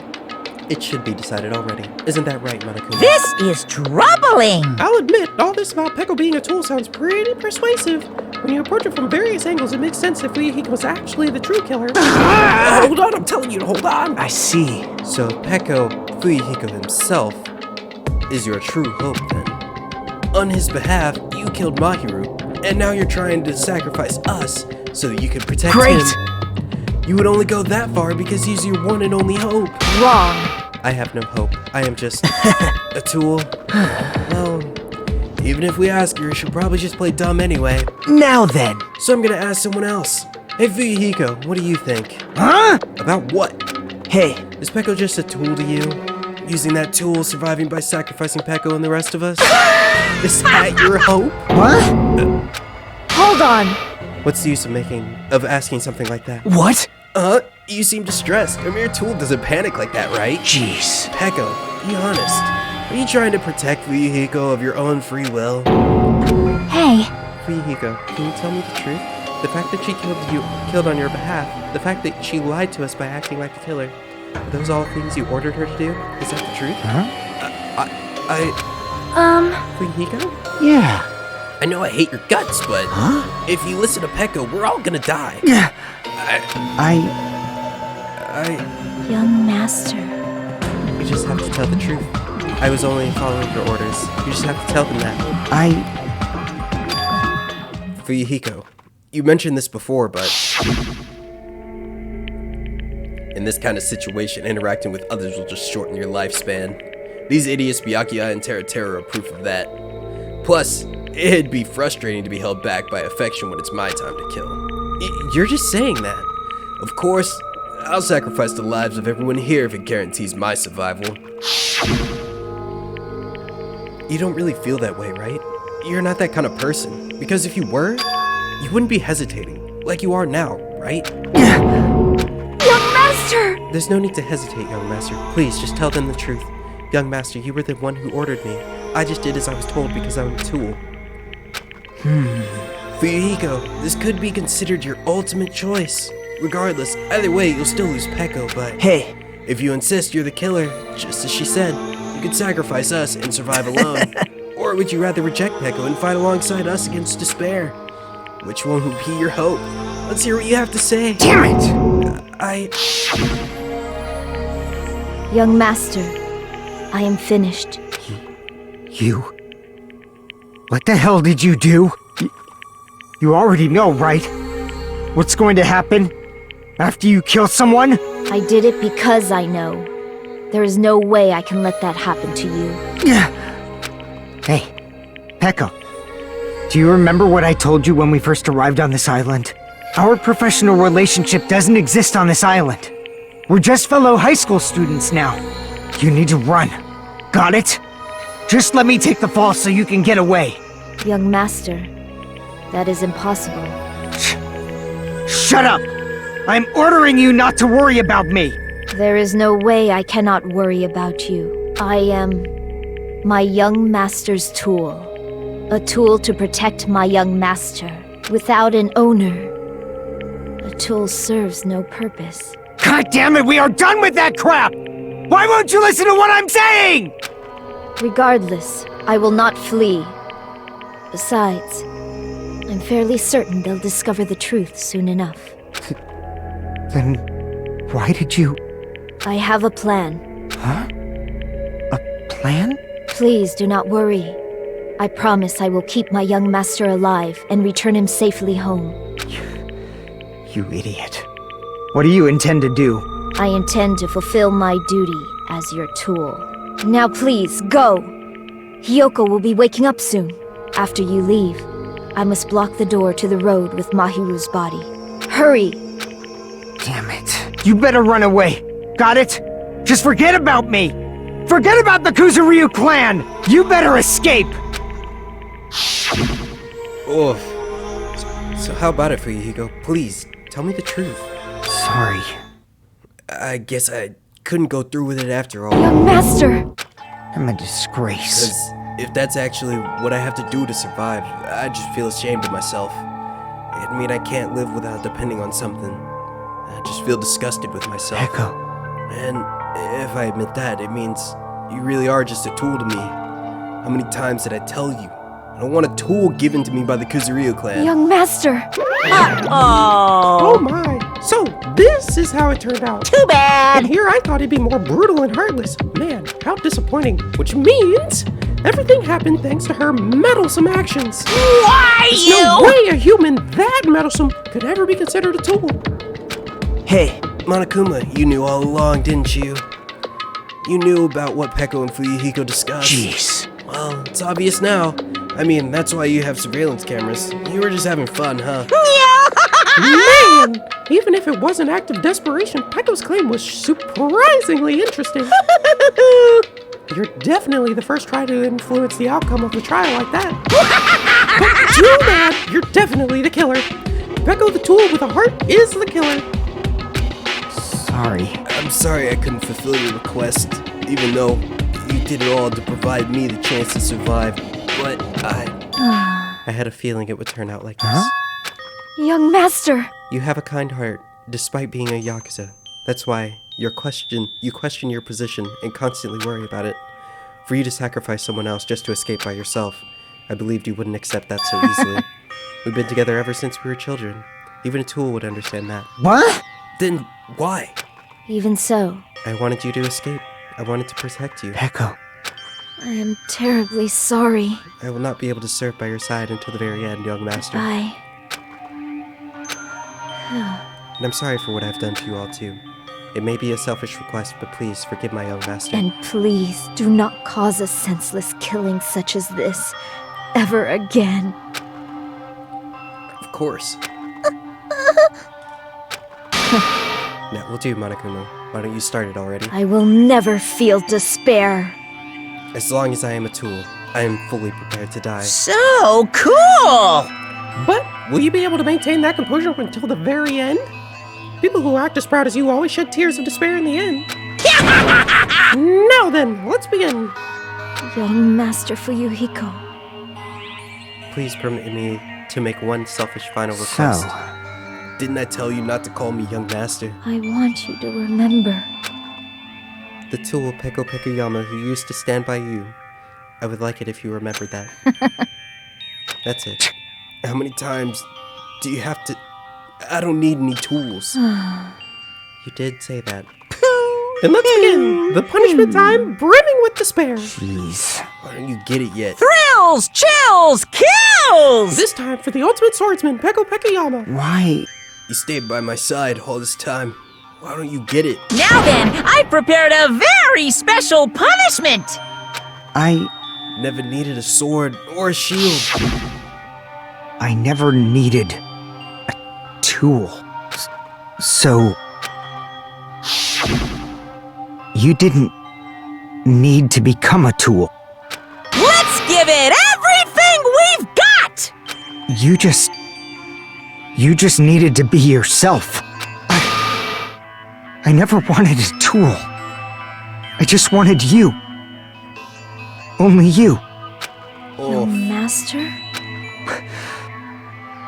It should be decided already. Isn't that right, Monokuma? This is troubling! I'll admit, all this about Peko being a tool sounds pretty persuasive. When you approach it from various angles, it makes sense if he was actually the true killer. Hold on, I'm telling you to hold on. I see. So Peko Fuyuhiko himself is your true hope then. On his behalf, you killed Mahiru, and now you're trying to sacrifice us so that you can protect Great. him. You would only go that far because he's your one and only hope. Wrong. I have no hope. I am just a tool. Well, even if we ask her, she'll probably just play dumb anyway. Now then. So I'm gonna ask someone else. Hey Fuyuhiko, what do you think? Huh? About what? Hey, Is Peko just a tool to you? Using that tool, surviving by sacrificing Peko and the rest of us? Is that your hope? what? Hold on. What's the use of asking something like that? What? You seem distressed. A mere tool doesn't panic like that, right? Jeez. Peko, be honest. Are you trying to protect Fuyuhiko of your own free will? Hey, Fuyuhiko, can you tell me the truth? The fact that she killed on your behalf, the fact that she lied to us by acting like the killer, are those all things you ordered her to do? Is that the truth? Fuyuhiko? Yeah. I know I hate your guts, but Huh? if you listen to Peko, we're all gonna die. Yeah. I... young master. You just have to tell the truth. I was only following your orders. You just have to tell them that. Fuyuhiko, you mentioned this before, but... in this kind of situation, interacting with others will just shorten your lifespan. These idiots, Byakuya and Teru, are proof of that. Plus, it'd be frustrating to be held back by affection when it's my time to kill. You're just saying that. Of course, I'll sacrifice the lives of everyone here if it guarantees my survival. You don't really feel that way, right? You're not that kind of person. Because if you were, you wouldn't be hesitating, like you are now, right? Young master! There's no need to hesitate, young master. Please, just tell them the truth. Young master, you were the one who ordered me. I just did as I was told because I'm a tool. Fuyuhiko, this could be considered your ultimate choice. Regardless, either way, you'll still lose Peko, but... Hey. If you insist you're the killer, just as she said, you could sacrifice us and survive alone. Or would you rather reject Peko and fight alongside us against despair? Which one would be your hope? Let's hear what you have to say. Damn it! Young master, I am finished. You? What the hell did you do? You already know, right? What's going to happen after you kill someone? I did it because I know. There is no way I can let that happen to you. Hey, Peko. Do you remember what I told you when we first arrived on this island? Our professional relationship doesn't exist on this island. We're just fellow high school students now. You need to run. Got it? Just let me take the fall so you can get away. Young master, that is impossible. Shut up! I'm ordering you not to worry about me! There is no way I cannot worry about you. I am my young master's tool. A tool to protect my young master. Without an owner, a tool serves no purpose. God damn it, we are done with that crap! Why won't you listen to what I'm saying? Regardless, I will not flee. Besides, I'm fairly certain they'll discover the truth soon enough. Then, why did you... I have a plan. Huh? A plan? Please do not worry. I promise I will keep my young master alive and return him safely home. You idiot. What do you intend to do? I intend to fulfill my duty as your tool. Now please, go! Hiyoko will be waking up soon. After you leave, I must block the door to the road with Mahiru's body. Hurry! Damn it. You better run away. Got it? Just forget about me! Forget about the Kuzuryu clan! You better escape! Oof. So how about it, Fuyuhiko? Please, tell me the truth. Sorry. I guess I couldn't go through with it after all. Young master! I'm a disgrace. Because if that's actually what I have to do to survive, I just feel ashamed of myself. I mean, I can't live without depending on something. I just feel disgusted with myself. Echo. And if I admit that, it means you really are just a tool to me. How many times did I tell you? I don't want a tool given to me by the Kuzuryu clan. Young master! Oh my! So, this is how it turned out. Too bad! And here I thought it'd be more brutal and heartless. Man, how disappointing. Which means everything happened thanks to her meddlesome actions. Why There's you? no way a human that meddlesome could ever be considered a tool. Hey. Monokuma, you knew all along, didn't you? You knew about what Peko and Fuyuhiko discussed. Jeez. Well, it's obvious now. I mean, that's why you have surveillance cameras. You were just having fun, huh? Man! Even if it was an act of desperation, Peko's claim was surprisingly interesting. You're definitely the first try to influence the outcome of the trial like that. But too bad, you're definitely the killer. Peko the tool with a heart is the killer. Sorry. I'm sorry I couldn't fulfill your request, even though you did it all to provide me the chance to survive. But I had a feeling it would turn out like this. Young master! You have a kind heart, despite being a Yakuza. That's why you question your position and constantly worry about it. For you to sacrifice someone else just to escape by yourself, I believed you wouldn't accept that so easily. We've been together ever since we were children. Even a tool would understand that. What? Then why? Even so, I wanted you to escape. I wanted to protect you. Peko. I am terribly sorry. I will not be able to serve by your side until the very end, young master. Bye. And I'm sorry for what I've done to you all too. It may be a selfish request, but please forgive my young master. And please do not cause a senseless killing such as this ever again. Of course. Now, we'll do, Monokuma. Why don't you start it already? I will never feel despair. As long as I am a tool, I am fully prepared to die. So cool! But will you be able to maintain that composure until the very end? People who act as proud as you always shed tears of despair in the end. Now then, let's begin. Young Master Fuyuhiko. Please permit me to make one selfish final request. So, Didn't I tell you not to call me young master? I want you to remember. The tool Peko Pekuyama who used to stand by you. I would like it if you remembered that. That's it. How many times do you have to... I don't need any tools. You did say that. And let's begin. The punishment time brimming with despair. jeez. Why don't you get it yet? Thrills, chills, kills! This time for the ultimate swordsman, Peko Pekuyama. Why? You stayed by my side all this time. Why don't you get it? Now then, I prepared a very special punishment! I Never needed a sword or a shield. never needed a tool. So... You didn't need to become a tool. Let's give it everything we've got! You just needed to be yourself. I never wanted a tool. I just wanted you. Only you. Young Master?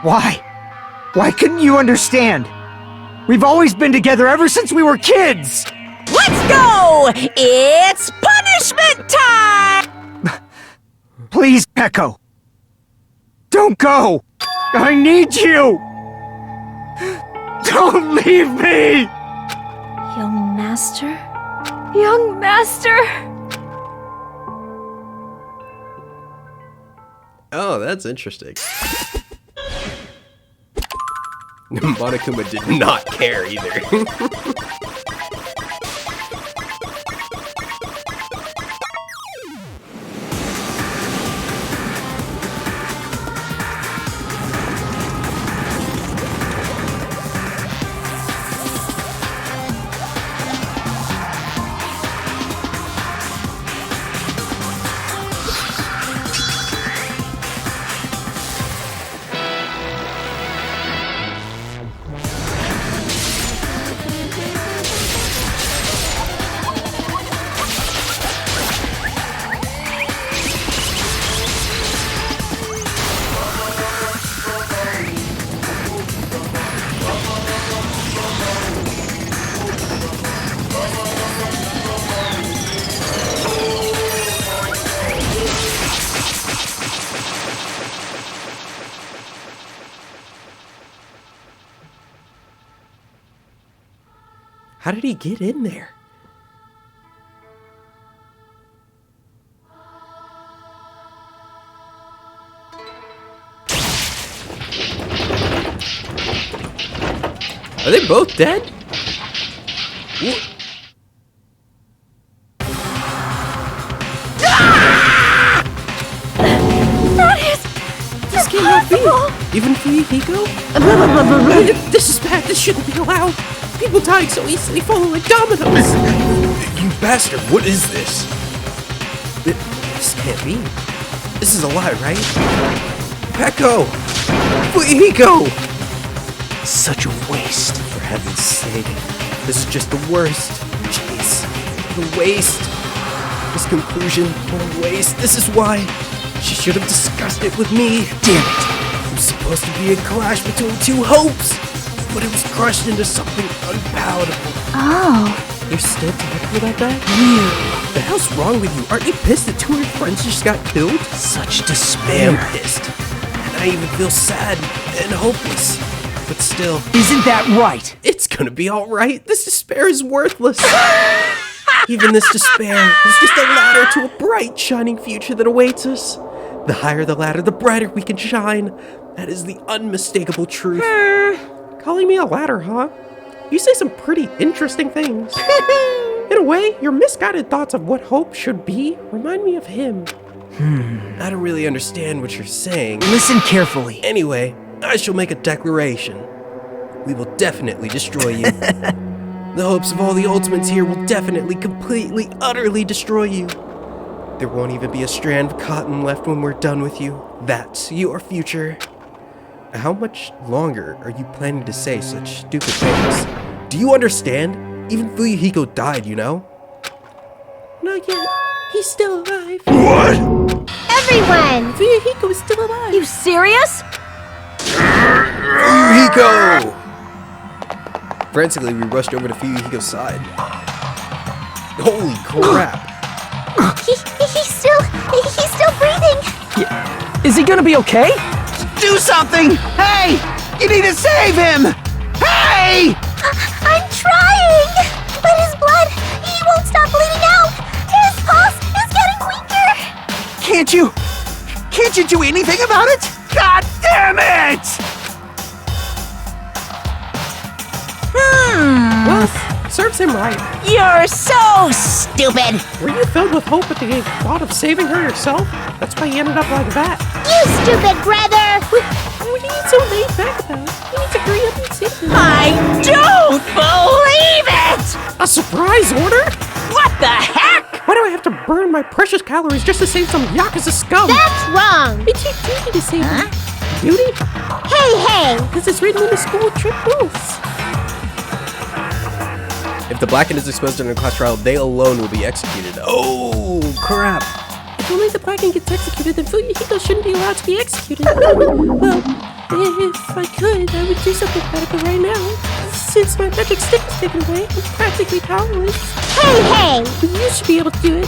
Why? Why couldn't you understand? We've always been together ever since we were kids! Let's go! It's punishment time! Please, Peko. Don't go! I need you! Don't leave me! Young Master? Young Master! Oh, that's interesting. Monokuma did not care either. How did he get in there? Are they both dead? What? This cannot be. Even Fuyuhiko? This is bad. This shouldn't be allowed. People dying so easily falling like dominoes. You bastard, what is this? This can't be. This is a lie, right? Peko! Fuyuhiko! Such a waste, for heaven's sake. This is just the worst. Jeez. The waste. This conclusion, the waste. This is why. She should have discussed it with me. Damn it. It was supposed to be a clash between two hopes. But it was crushed into something unpalatable. Oh. You're still talking about that? What the hell's wrong with you? Aren't you pissed that two of your friends just got killed? Such despair. I'm pissed. And I even feel sad and hopeless. But still. Isn't that right? It's gonna be alright. This despair is worthless. Even this despair is just a ladder to a bright, shining future that awaits us. The higher the ladder, the brighter we can shine. That is the unmistakable truth. Calling me a ladder, huh? You say some pretty interesting things. In a way, your misguided thoughts of what hope should be remind me of him. I don't really understand what you're saying. Listen carefully. Anyway, I shall make a declaration. We will definitely destroy you. The hopes of all the Ultimates here will definitely, completely, utterly destroy you. There won't even be a strand of cotton left when we're done with you. That's your future. How much longer are you planning to say such stupid things? Do you understand? Even Fuyuhiko died, you know? Not yet. He's still alive. What? Everyone! Fuyuhiko is still alive. You serious? Fuyuhiko! Frantically, we rushed over to Fuyuhiko's side. Holy crap! He's still breathing. Is he gonna be okay? Do something! Hey! You need to save him! Hey! I'm trying! But his blood, he won't stop bleeding out! His pulse is getting weaker! Can't you do anything about it? God damn it! Well, serves him right. You're so stupid! Were you filled with hope at the thought of saving her yourself? That's why you ended up like that. You stupid brother! What are you so laid back about? You need to hurry up and save him. I don't believe it! A surprise order? What the heck? Why do I have to burn my precious calories just to save some Yakuza scum? That's wrong! It's your duty to save him. Duty? Hey! Because it's written in the school trip rules. If the Blacken is exposed during a class trial, they alone will be executed. Oh, crap. If only the Blacken gets executed, then Fuyuhiko shouldn't be allowed to be executed. Well, if I could, I would do something about it, but right now, since my magic stick is taken away, I'm practically powerless. Hey! You should be able to do it.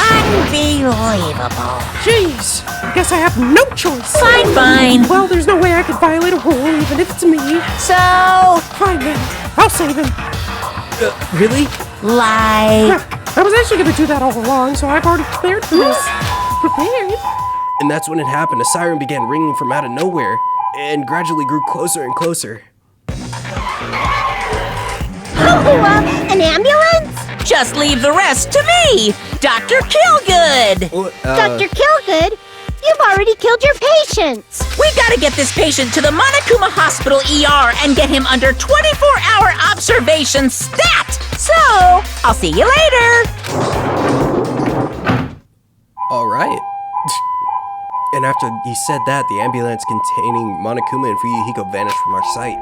Unbelievable. Jeez, I guess I have no choice. Fine. Well, there's no way I could violate a rule, even if it's me. So, Fine then, I'll save him. Really? like... I was actually gonna do that all along, so I've already prepared for this. Prepared? And that's when it happened. A siren began ringing from out of nowhere and gradually grew closer and closer. An ambulance? Just leave the rest to me, Dr. Killgood. Dr. Killgood? You've already killed your patients! We gotta get this patient to the Monokuma Hospital ER and get him under 24-hour observation stat! So, I'll see you later! Alright. And after he said that, the ambulance containing Monokuma and Fuyuhiko vanished from our sight.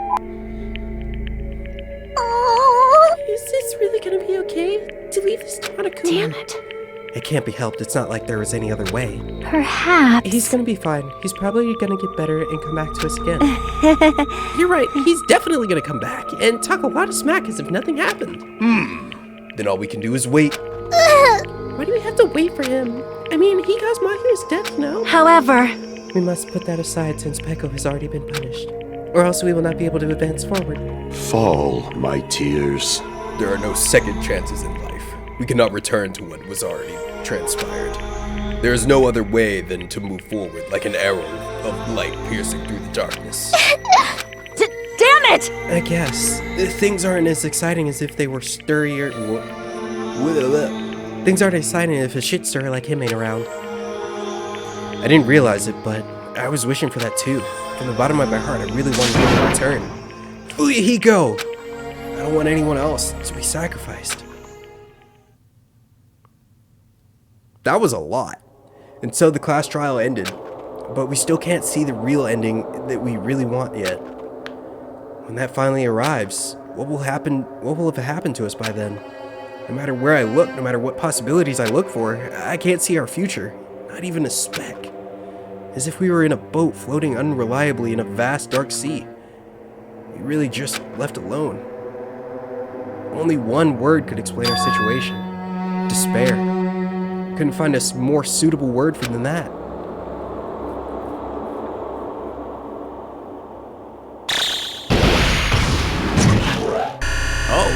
Oh, Is this really gonna be okay? To leave this to Monokuma? Damn it. It can't be helped. It's not like there was any other way. Perhaps. He's gonna be fine. He's probably gonna get better and come back to us again. You're right. He's definitely gonna come back and talk a lot of smack as if nothing happened. Then all we can do is wait. Why do we have to wait for him? I mean, he caused Mahiru's death, no? However, We must put that aside since Peko has already been punished. Or else we will not be able to advance forward. Fall, my tears. There are no second chances in life. We cannot return to what was already transpired. There is no other way than to move forward like an arrow of light piercing through the darkness. damn it! I guess. Things aren't as exciting as if they were stirrier. Things aren't exciting if a shit stirrer like him ain't around. I didn't realize it, but I was wishing for that too. From the bottom of my heart, I really wanted him to return. Fuyuhiko! I don't want anyone else to be sacrificed. That was a lot. And so the class trial ended. But we still can't see the real ending that we really want yet. When that finally arrives, what will have happened to us by then? No matter where I look, no matter what possibilities I look for, I can't see our future. Not even a speck. As if we were in a boat floating unreliably in a vast dark sea. We really just left alone. Only one word could explain our situation. Despair. Couldn't find a more suitable word for than that. Oh.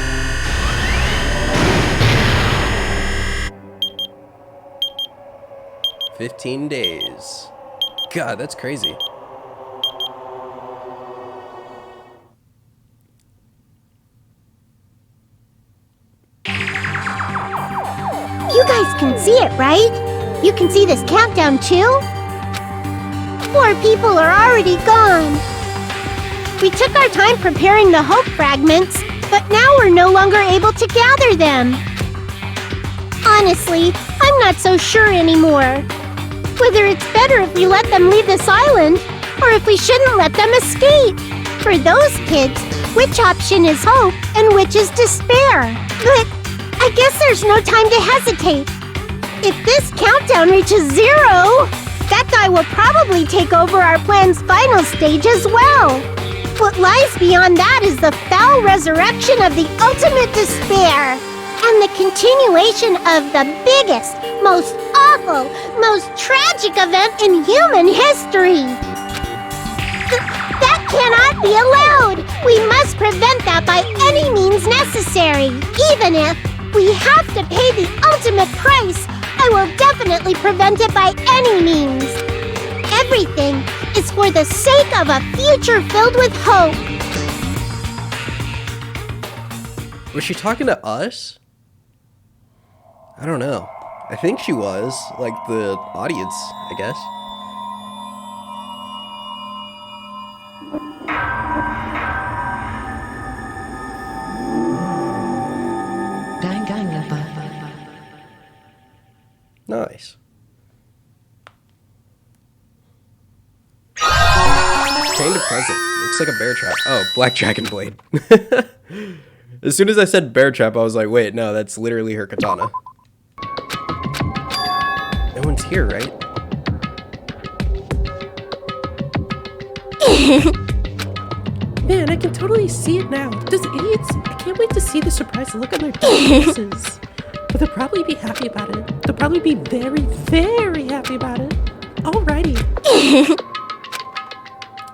15 days. God, that's crazy. you guys can see it, right? You can see this countdown too? 4 people are already gone. We took our time preparing the hope fragments, but now we're no longer able to gather them. Honestly, I'm not so sure anymore. Whether it's better if we let them leave this island, or if we shouldn't let them escape. For those kids, which option is hope and which is despair. But I guess there's no time to hesitate. If this countdown reaches 0, that guy will probably take over our plan's final stage as well. What lies beyond that is the foul resurrection of the ultimate despair, and the continuation of the biggest, most awful, most tragic event in human history. That cannot be allowed! We must prevent that by any means necessary. Even if we have to pay the ultimate price, I will definitely prevent it by any means. Everything is for the sake of a future filled with hope. Was she talking to us? I don't know. I think she was. Like, the audience, I guess. Nice. Chain to present. Looks like a bear trap. Oh, black dragon blade. As soon as I said bear trap, I was like, wait, no, that's literally her katana. No one's here, right? Man, I can totally see it now. Those idiots, I can't wait to see the surprised look on their faces. But they'll probably be happy about it. They'll probably be very, very happy about it. Alrighty.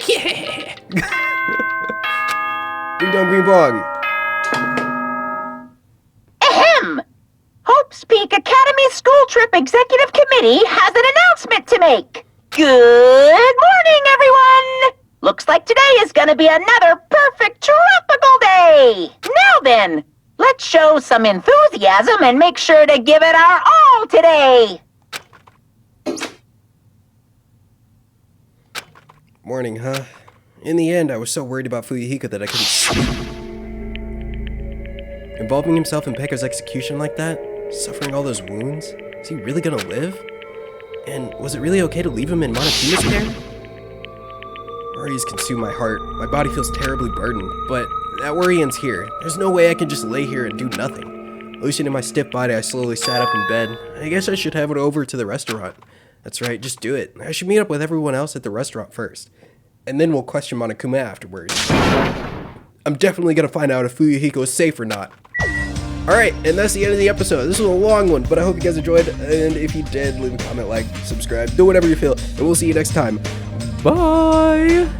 Yeah. Ding dong, green bong. Ahem! Hope's Peak Academy School Trip Executive Committee has an announcement to make. Good morning, everyone! Looks like today is gonna be another perfect tropical day! Now then, let's show some enthusiasm and make sure to give it our all today! Morning, huh? In the end, I was so worried about Fuyuhiko that I couldn't sleep. Involving himself in Pekka's execution like that? Suffering all those wounds? Is he really gonna live? And was it really okay to leave him in Monokuma's care? Worries consume my heart. My body feels terribly burdened, but that worry ends here. There's no way I can just lay here and do nothing. Loosening my stiff body, I slowly sat up in bed. I guess I should head over to the restaurant. That's right, just do it. I should meet up with everyone else at the restaurant first. And then we'll question Monokuma afterwards. I'm definitely gonna find out if Fuyuhiko is safe or not. Alright, and that's the end of the episode. This was a long one, but I hope you guys enjoyed. And if you did, leave a comment, like, subscribe, do whatever you feel. And we'll see you next time. Bye!